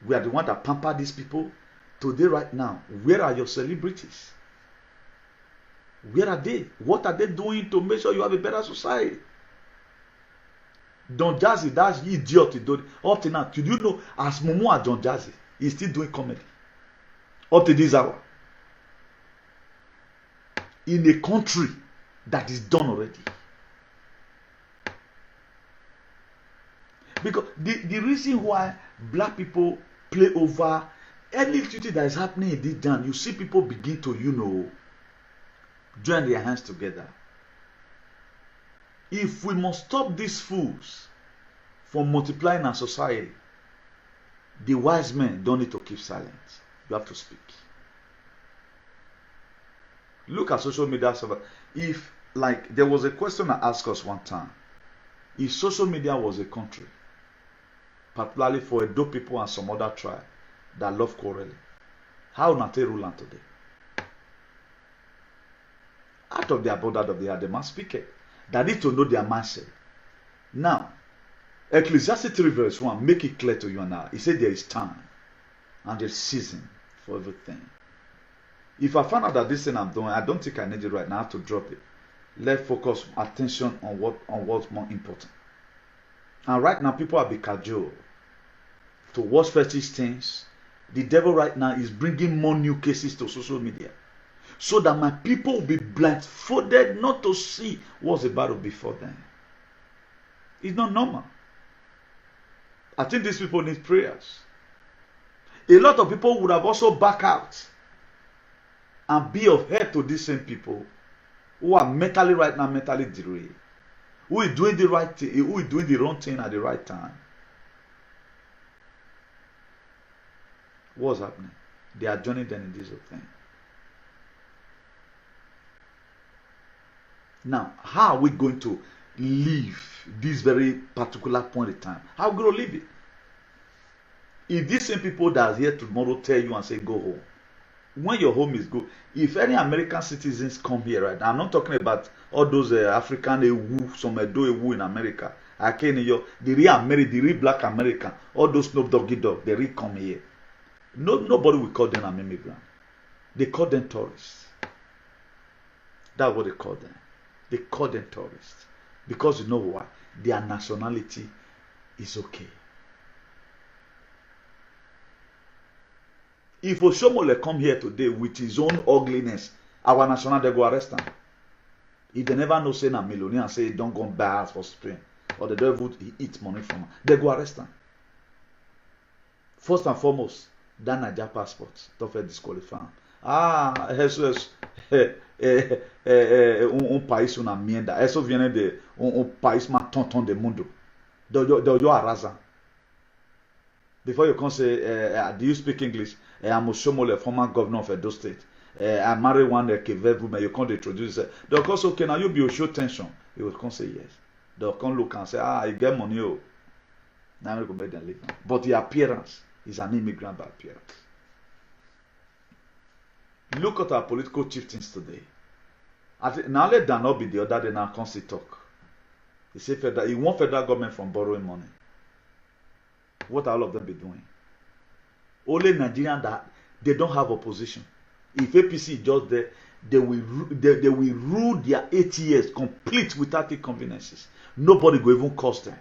S2: We are the one that pamper these people. Today, right now, where are your celebrities? Where are they? What are they doing to make sure you have a better society? Don Jazzy, that's idiot. Up to now, did you know, as Momo and Don Jazzy, he's still doing comedy. Up to this hour. In a country that is done already. Because the reason why black people play over any duty that is happening in this town, you see people begin to, join their hands together. If we must stop these fools from multiplying our society, the wise men don't need to keep silent. You have to speak. Look at social media. If, like, there was a question I asked us one time. If social media was a country, particularly for Edo people and some other tribe that love quarreling, how would they rule on today? Out of their border of the heart, they must speak it. They need to know their mindset. Now, Ecclesiastes 3 verse 1, make it clear to you and I. He said there is time and there's season for everything. If I find out that this thing I'm doing, I don't think I need it right now, I have to drop it. Let's focus attention on what's more important. And right now, people are being cajoled to watch fetish things. The devil right now is bringing more new cases to social media, so that my people will be blindfolded not to see what's about to be before them. It's not normal. I think these people need prayers. A lot of people would have also backed out and be of help to these same people who are mentally right now, mentally derailed, who is doing the right thing, who is doing the wrong thing at the right time. What's happening? They are joining them in this whole thing. Now, how are we going to leave this very particular point in time? How are we going to leave it? If these same people that are here tomorrow tell you and say, go home, when your home is good, if any American citizens come here, right? I'm not talking about all those African Ewu, some Edo Ewu in America. I came in your, the real black American, all those Snoop Doggy Dog, they really come here. Nobody will call them an immigrant. They call them tourists. That's what they call them. They call them tourists. Because you know why? Their nationality is okay. If Oshomole come here today with his own ugliness, our national, they go arrest him. If they never know say na millionaire and say don't go buy house for Spain, or the devil eat money from him, they go arrest him. First and foremost, that Niger passport, don't fit disqualify him. Jesus, país una mierda. Eso viene de país más tonton del mundo. De yo arrasa. Before you can say, do you speak English? I'm Oshomole, former governor of Edo State. I married one Keve woman. You can't introduce it. They'll come say, okay, now you be show tension. You will come say yes. They'll come look and say, you get money. Oh. Now you go make them leave. But the appearance is an immigrant by appearance. Look at our political chieftains today. Now let that not be the other day. Now come see talk. He say he want federal government from borrowing money. What are all of them be doing? Only Nigerians that they don't have opposition. If APC is just there, they will rule their 8 years complete without inconveniences. Nobody will even cost them.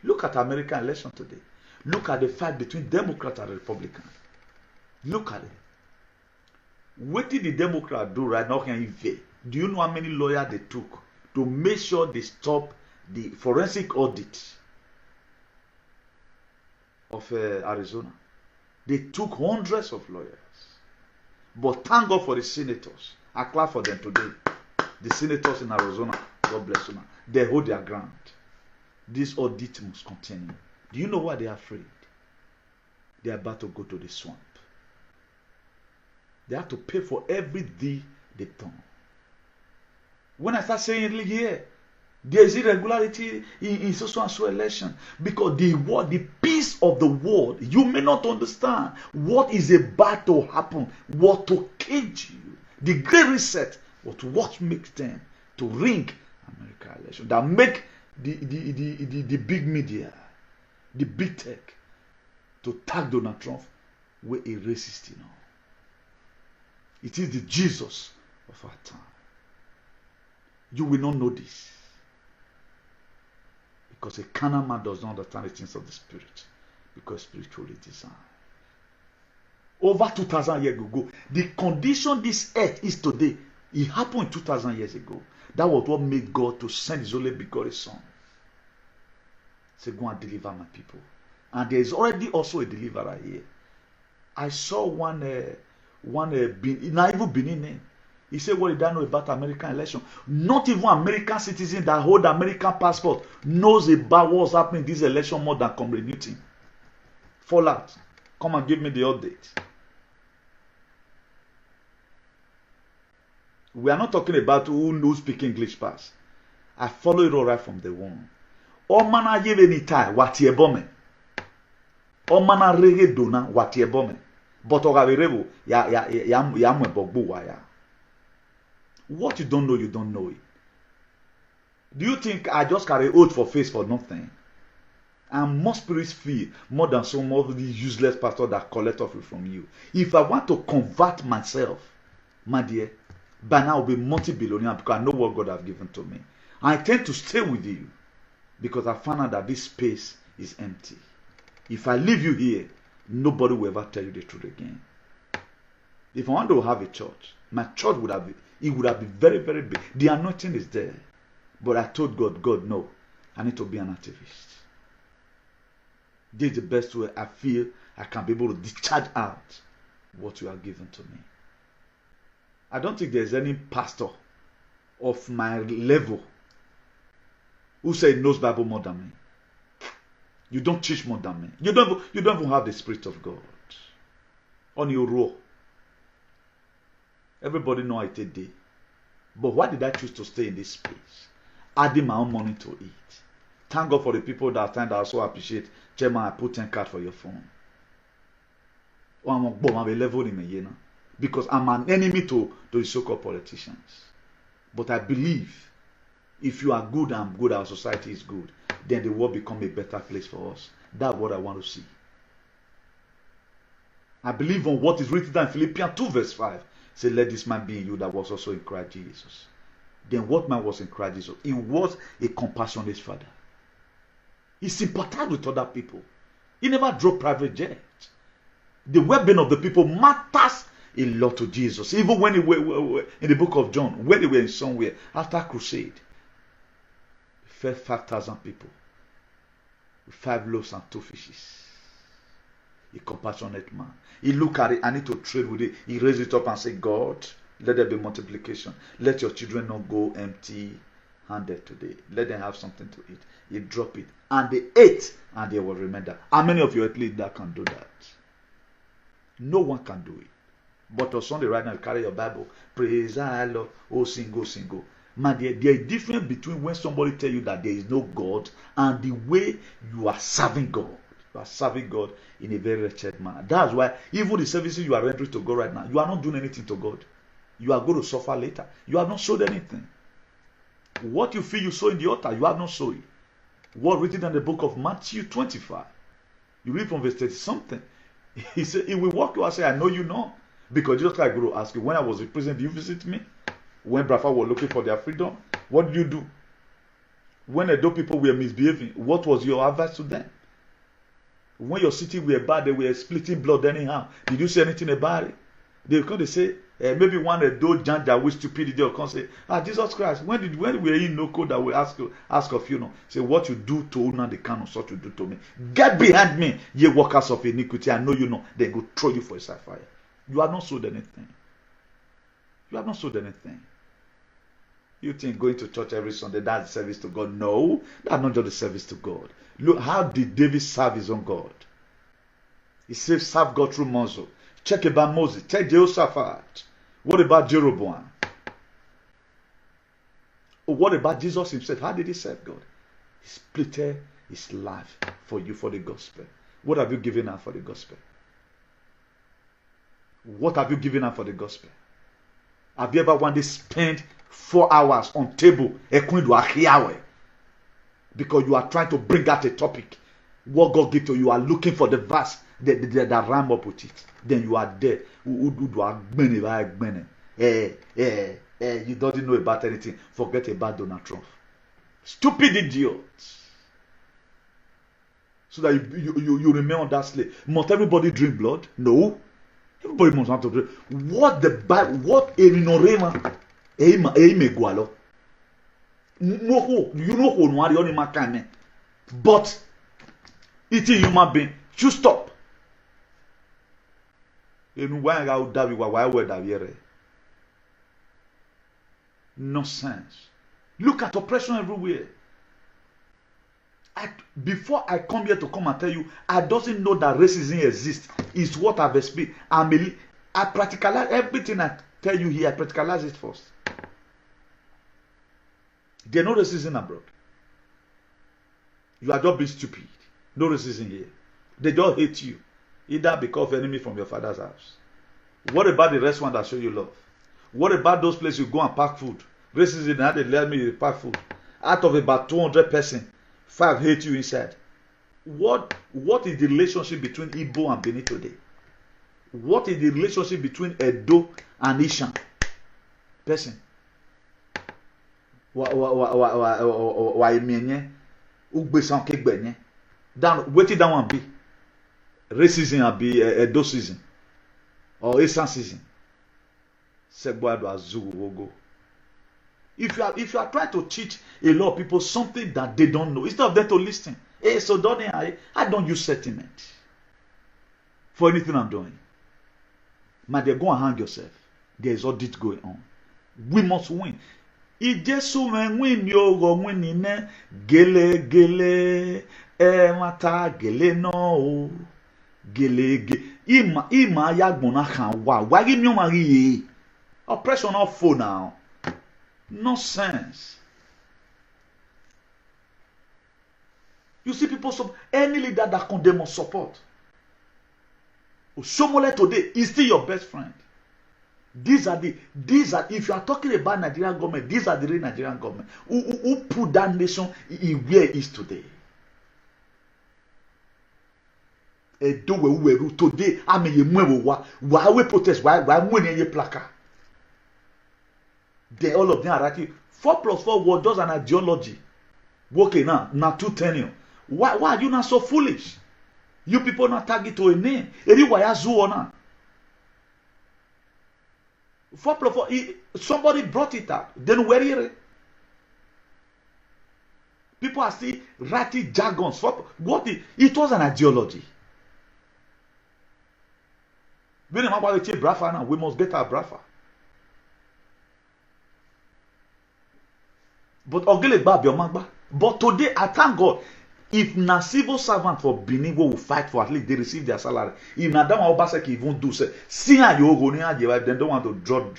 S2: Look at American election today. Look at the fight between Democrats and Republicans. Look at it. What did the Democrats do right now? Do you know how many lawyers they took to make sure they stop the forensic audit of Arizona? They took hundreds of lawyers. But thank God for the senators. I clap for them today. The senators in Arizona, God bless them. They hold their ground. This audit must continue. Do you know why they are afraid? They are about to go to the swamp. They have to pay for every deal they've done. When I start saying here, there is irregularity in so and so election, because the peace of the world, you may not understand what is about to happen, what to cage you. The Great Reset was what makes them to ring American election. That make the big media, the big tech, to tag Donald Trump with a racist, you know. It is the Jesus of our time. You will not know this. Because a carnal man does not understand the things of the spirit. Because spiritually designed. Over 2,000 years ago, the condition this earth is today, it happened 2,000 years ago. That was what made God to send his only begotten son. Say, go and deliver my people. And there is already also a deliverer here. I saw one not even Benin name. He said, what did I know about American election? Not even American citizen that hold American passport knows about what's happening in this election more than Comrade Newton. Fallout. Come and give me the update. We are not talking about who knows speak English pass. I follow it all right from the one. Omana yeve ni tai wati ebome. Omana rege dona wati ebome. But ogaberebo ya mwe bogbo waya. What you don't know, you don't know it. Do you think I just carry oath for face for nothing? And most spirits feel more than some of these useless pastors that collect offering from you. If I want to convert myself, my dear, by now I'll be multi-billionaire because I know what God has given to me. I tend to stay with you because I found out that this space is empty. If I leave you here, nobody will ever tell you the truth again. If I want to have a church, my church would have been very, very big. The anointing is there. But I told God, no, I need to be an activist. This is the best way I feel I can be able to discharge out what you are given to me. I don't think there's any pastor of my level who say knows Bible more than me. You don't teach more than me. You don't even have the Spirit of God on your row. Everybody know I take day. But why did I choose to stay in this space? Adding my own money to it. Thank God for the people that I also appreciate. Chairman, I put 10 cards for your phone. Because I'm an enemy to the so-called politicians. But I believe if you are good and good, our society is good, then the world become a better place for us. That's what I want to see. I believe on what is written in Philippians 2 verse 5. Say, let this man be in you that was also in Christ Jesus. Then what man was in Christ Jesus? He was a compassionate father. He sympathized with other people. He never drove private jet. The well-being of the people matters a lot to Jesus. Even when he were in the book of John, when they were in somewhere after crusade, he fed 5,000 people with 5 loaves and 2 fishes. A compassionate man. He looked at it, I need to trade with it. He raised it up and said, God, let there be multiplication. Let your children not go empty-handed today. Let them have something to eat. He dropped it. And they ate, and they will remember. How many of you athletes that can do that? No one can do it. But on Sunday right now, you carry your Bible. Praise the Lord. Oh, sing, go, sing, go. Man, there is a difference between when somebody tell you that there is no God and the way you are serving God. You are serving God in a very wretched manner. That's why even the services you are rendering to God right now, you are not doing anything to God. You are going to suffer later. You have not sowed anything. What you feel you sow in the altar, you have not sowed it. What written in the book of Matthew 25. You read from verse 30 something. He said, he will walk you and say, I know you not. Because just like Guru asked you, when I was in prison, did you visit me? When Brafa were looking for their freedom, what did you do? When the people were misbehaving, what was your advice to them? When your city were bad, they were splitting blood anyhow. Did you say anything about it? They come say, maybe one do janja with stupidity or come say, Jesus Christ, when we were in no code that we ask of you, say what you do to Una the can of such you do to me. Get behind me, ye workers of iniquity. I know you know. They go throw you for a fire. You have not sold anything. You have not sold anything. You think going to church every Sunday, that's the service to God? No, that's not just the service to God. Look, how did David serve his own God? He said, serve God through Moses. Check about Moses. Check Jehoshaphat. What about Jeroboam? What about Jesus himself? How did he serve God? He split his life for you for the gospel. What have you given her for the gospel? What have you given her for the gospel? Have you ever one day spent 4 hours on table because you are trying to bring out a topic? What God gives to you, are looking for the verse that rhyme up with it. Then you are there. You don't know about anything. Forget about Donald Trump. Stupid idiots. So that you remain on that slave. Must everybody drink blood? No. Everybody must have to drink. What the Bible, what Elinorema, Gualo. No, you know who no only makane. But eating human being, you stop. Nonsense. Look at oppression everywhere. Before I come here to come and tell you, I doesn't know that racism exists. It's what I've experienced. I practicalize everything I tell you here. I practicalize it first. There's no racism abroad. You are just being stupid. No racism here. They just hate you. Either because of enemy from your father's house. What about the restaurant that show you love? What about those places you go and pack food? Racism, now they let me pack food. Out of about 200 persons, 5 hate you inside. What is the relationship between Igbo and Benin today? What is the relationship between Edo and Ishan? Person. Waiting that one be racism and be Edo season or Ishan season. If you are trying to teach a lot of people something that they don't know, instead of them to listen, hey, so don't I don't use sentiment for anything I'm doing. Man, they go and hang yourself. There is audit going on. We must win. Ijesu men win yo go win in gele mata gele no gele ima yagbona kan wa gi mi o ma ri oppression of phone now. Nonsense. You see people, any leader that condemn or support. Shomole today is still your best friend. These are, if you are talking about Nigerian government, these are the real Nigerian government. Who put that nation in where it is today. Today, I mean, why we protest, why we need a placard. All of them are writing 4+4 was just an ideology. Okay, now 2 tenure. Why are you not so foolish? You people not target to a name. 4+4, somebody brought it up. Then where is it? People are still writing jargons. It was an ideology. We must get our Brafa. But today, I thank God, if na civil servant for Benin will fight for at least they receive their salary. If na that one Obaseki even do say, see how you go near they don't want to draw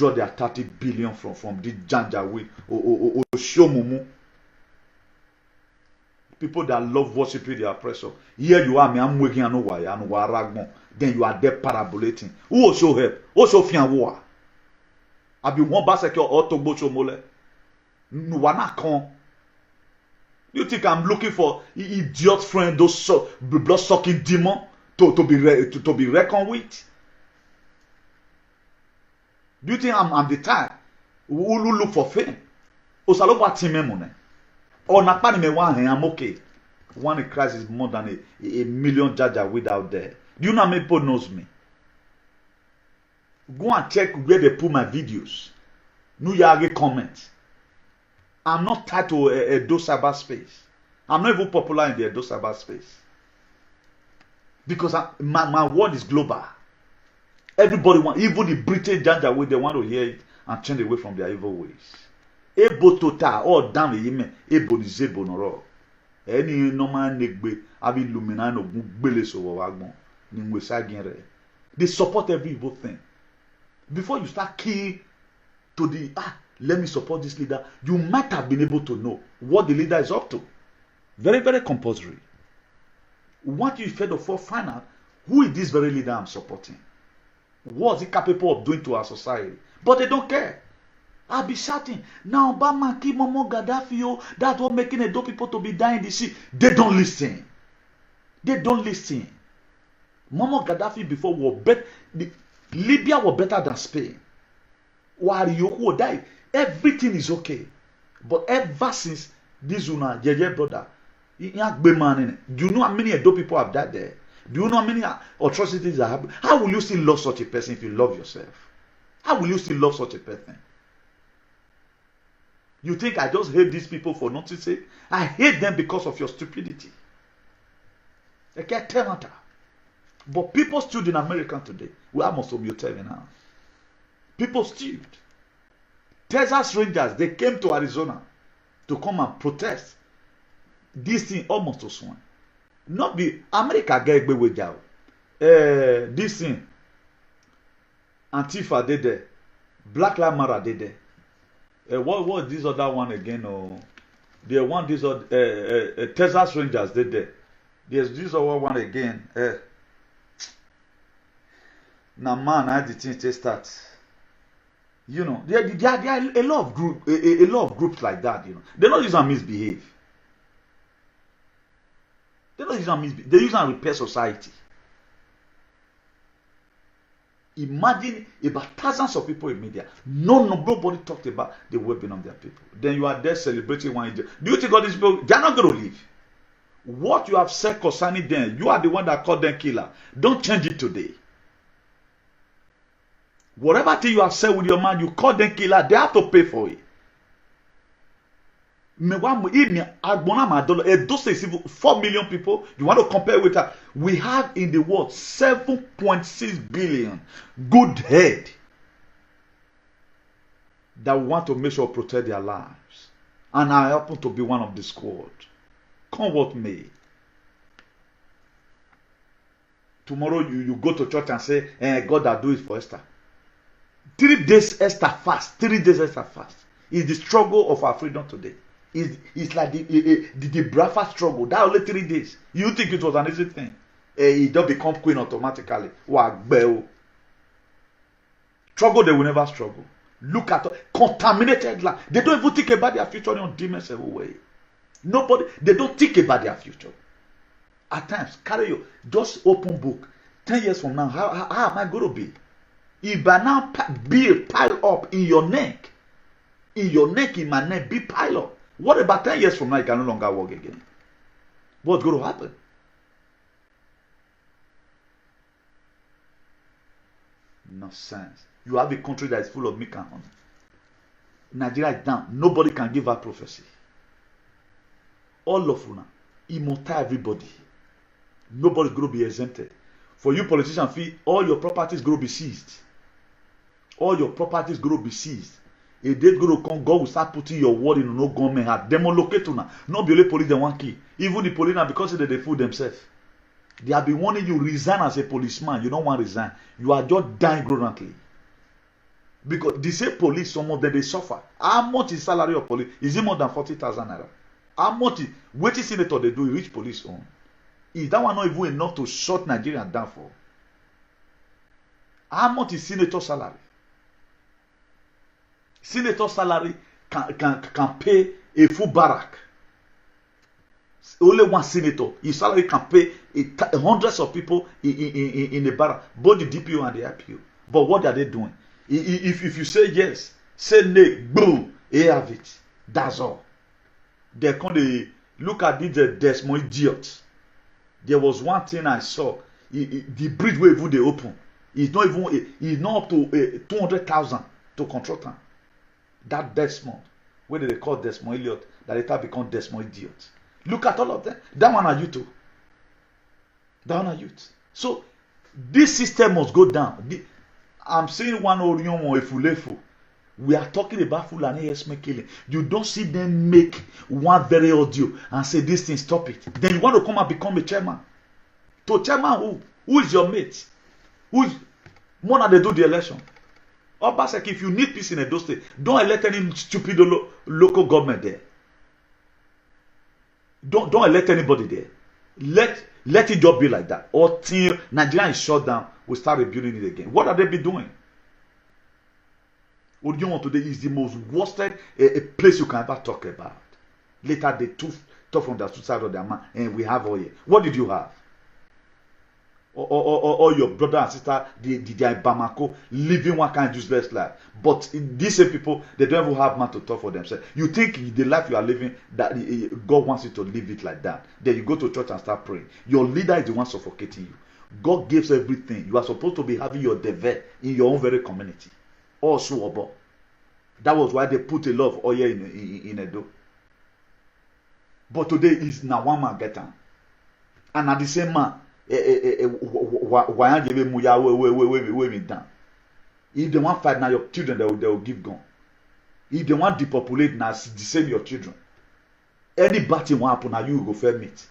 S2: their 30 billion from this Janjaweed or Shomumu. People that love worshiping their oppressor. Here you are, me, I'm working on why and waragmo. Then you are there parabolating. Who will show help? Who show fian war? I be one Baseki or Togbo Chomole. You think I'm looking for idiot friend, those blood sucking demon to be reckoned with? Do you think I'm the type who look for fame? Osaloba time money. Or napani me one I'm okay. One Christ is more than a million Jaja without there. Do you know how many people knows me? Go and check where they put my videos. No yage comment. I'm not tied to a Edo cyberspace. I'm not even popular in the Edo cyberspace. Because my word is global. Everybody want, even the British Janjaweed, they want to hear it and turn away from their evil ways. Ebo total, all down the yime, ebo ni zebo noro. Any normal negbe, abi luminano, gbele so wagbon, ni mwesa genre. They support every evil thing. Before you start key to the let me support this leader, you might have been able to know what the leader is up to. Very, very compulsory. What you fed of find out who is this very leader I'm supporting? What is he capable of doing to our society? But they don't care. I'll be shouting, now Obama kill Muammar Gaddafi, oh, that's what making Edo people to be dying in the sea. They don't listen. They don't listen. Muammar Gaddafi before was better. Libya was better than Spain. While Yoko died, everything is okay. But ever since this una, Jeje brother, do you know how many Edo people have died there? Do you know how many atrocities that happen? How will you still love such a person if you love yourself? How will you still love such a person? You think I just hate these people for nothing? I hate them because of your stupidity. They can't tell matter. But people stood in America today. We are most of you telling now. People stood. Texas Rangers, they came to Arizona to come and protest. This thing almost to swing. Not be America get away with jail. This thing. Antifa did there. Black Lives Matter did there. What was this other one again? Oh, they want this other Texas Rangers did there. There's this other one again. Now man, I the thing they start. You know, there are a lot of groups like that. You know, they don't use and misbehave. They don't use and misbehave. They use and repair society. Imagine about thousands of people in media. Nobody talked about the well-being of their people. Then you are there celebrating one. Do you think all these people, they are not going to leave? What you have said concerning them, you are the one that called them killer. Don't change it today. Whatever thing you have said with your man, you call them killer, they have to pay for it. Those 4 million people, you want to compare with that? We have in the world 7.6 billion good head that want to make sure protect their lives. And I happen to be one of the squad. Come what may. Tomorrow you go to church and say, God that do it for Esther. 3 days Esther fast. 3 days Esther fast. Is the struggle of our freedom today. It's like the Biafra struggle. That only 3 days. You think it was an easy thing? He don't become queen automatically. Struggle, they will never struggle. Look at contaminated land. They don't even think about their future on demons everywhere. Nobody, they don't think about their future. At times, carry you, just open book. 10 years from now, how am I going to be? If by now be pile up in your neck, in my neck, be pile up. What about 10 years from now, you can no longer walk again? What's going to happen? Nonsense. You have a country that is full of milk and honey. Nigeria is down. Nobody can give her prophecy. All of una, immortal everybody. Nobody's going to be exempted. For you politicians, all your properties going to be seized. All your properties going to be seized. A day going to come, God will start putting your word in no government hand. Demolocate una. Not be only police they want key. Even the police now, because they fool themselves. They have been warning you resign as a policeman. You don't want to resign. You are just dying ignorantly. Because the same police, some of them they suffer. How much is salary of police? Is it more than 40,000 naira? How much is which senator they do reach police on? Is that one not even enough to shut Nigeria down for? How much is senator salary? Senator salary can pay a full barrack. Only one senator, his salary can pay hundreds of people in a barrack, both the DPO and the IPO. But what are they doing? If you say yes, say no, boom, they have it. That's all. They come look at this Desmond idiot. There was one thing I saw. The bridge where they open, it's not up to 200,000 to control them. That Desmond, where they call Desmond Elliot, that later become Desmond idiot. Look at all of them. That one are you too. That one are youth. So this system must go down. I'm saying one Orion or Efulefu. We are talking about Fulani Esme killing. You don't see them make one very audio and say this thing, stop it. Then you want to come and become a chairman. To chairman who? Who is your mate? Who is more than they do the election? Obaseki, if you need peace in Edo State, don't elect any stupid local government there. Don't elect anybody there. Let it just be like that. Or till Nigeria is shut down, we start rebuilding it again. What are they be doing? Odiomo today is the most worst place you can ever talk about. Later they took from the suicide of their man, and we have oil. What did you have? Or your brother and sister, they are in Bamako living one kind of useless life. But these same people, they don't even have man to talk for themselves. You think the life you are living, that God wants you to live it like that. Then you go to church and start praying. Your leader is the one suffocating you. God gives everything. You are supposed to be having your deve in your own very community. Also above. That was why they put a lot of oil in Edo. But today is now one man get on. And at the same man, why give him we down? If they want fight now, your children they will give gun. If they want depopulate now, same your children. Any bad thing will happen now, you go fair meet.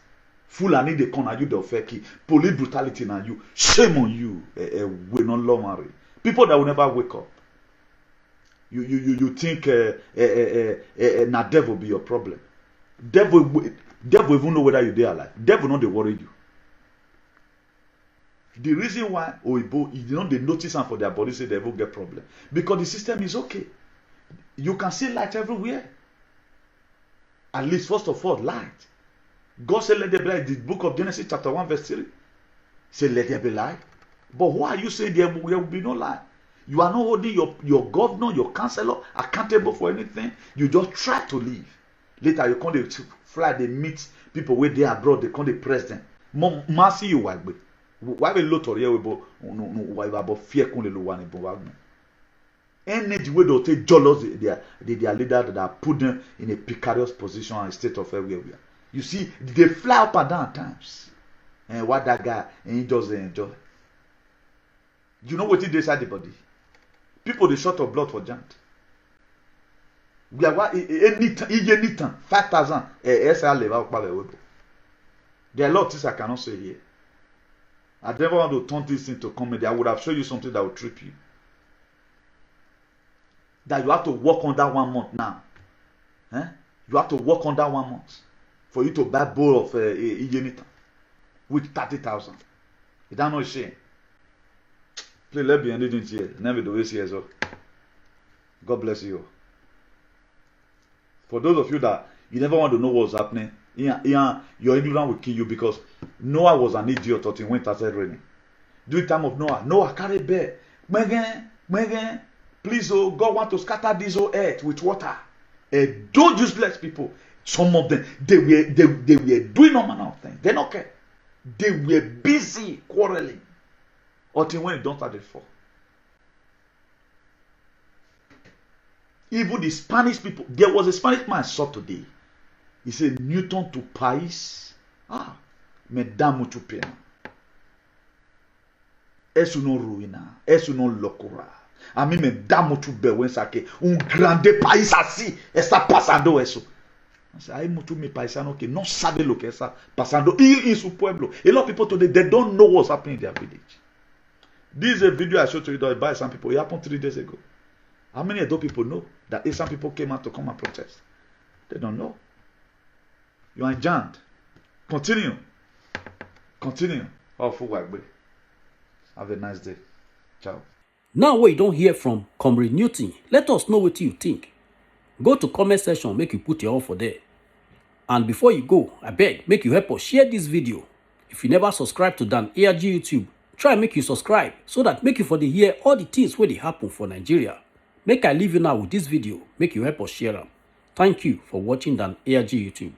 S2: Fulani they come now, you they'll fair key. Police brutality now, you shame on you. We not long marry. People that will never wake up. You think na devil be your problem? Devil even know whether you there alive. Devil not they worry you. The reason why Oibo, they notice and for their body say they will get problem because the system is okay. You can see light everywhere. At least first of all, light. God said let there be light. The book of Genesis chapter 1 verse 3 say let there be light. But why are you saying there will be no light? You are not holding your governor, your councillor accountable for anything. You just try to live. Later you come to fly, they meet people where they abroad, they come to press them. Mercy you why be lot or here why about fear kun le lo one in energy way they take jealous their leader that are put them in a precarious position and state of everywhere. You see, they fly up and down at times. And what that guy and he just enjoy. You know what he inside the body? People they short of blood for giant. We are anytime 5,000 SR level by the web. There are a lot of things I cannot say here. I never want to turn this into comedy. I would have shown you something that would trip you. That you have to work on that 1 month now. You have to work on that 1 month for you to buy a bowl of Iyenita with 30,000. Is that not a shame? Please let me end it here. Never do this here as well. God bless you. For those of you that you never want to know what's happening, your ignorance will kill you because Noah was an idiot until it went started raining. During the time of Noah carried bear. Please, oh, God want to scatter this whole earth with water. Don't useless people. Some of them, they were doing no manner of things. They don't care. They were busy quarreling until when it don't start to fall. Even the Spanish people, there was a Spanish man I saw today. He said, Newton to Paris. Me dá mucho pena. Eso no ruina. Eso no locura. A mí me da mucho vergüenza que un grande país así está pasando eso. Hay muchos mis paisanos que no saben lo que está pasando en su pueblo. A lot of people today, they don't know what's happening in their village. This is a video I showed to you by some people. It happened 3 days ago. How many of those people know that some people came out to come and protest? They don't know. You are jammed. Continue. Have a nice day. Ciao.
S1: Now we don't hear from Comrade Newton. Let us know what you think. Go to comment section, make you put your own for there. And before you go, I beg, make you help us share this video. If you never subscribe to Dan ARG YouTube, try make you subscribe so that make you for the hear all the things where they happen for Nigeria. Make I leave you now with this video, make you help us share them. Thank you for watching Dan ARG YouTube.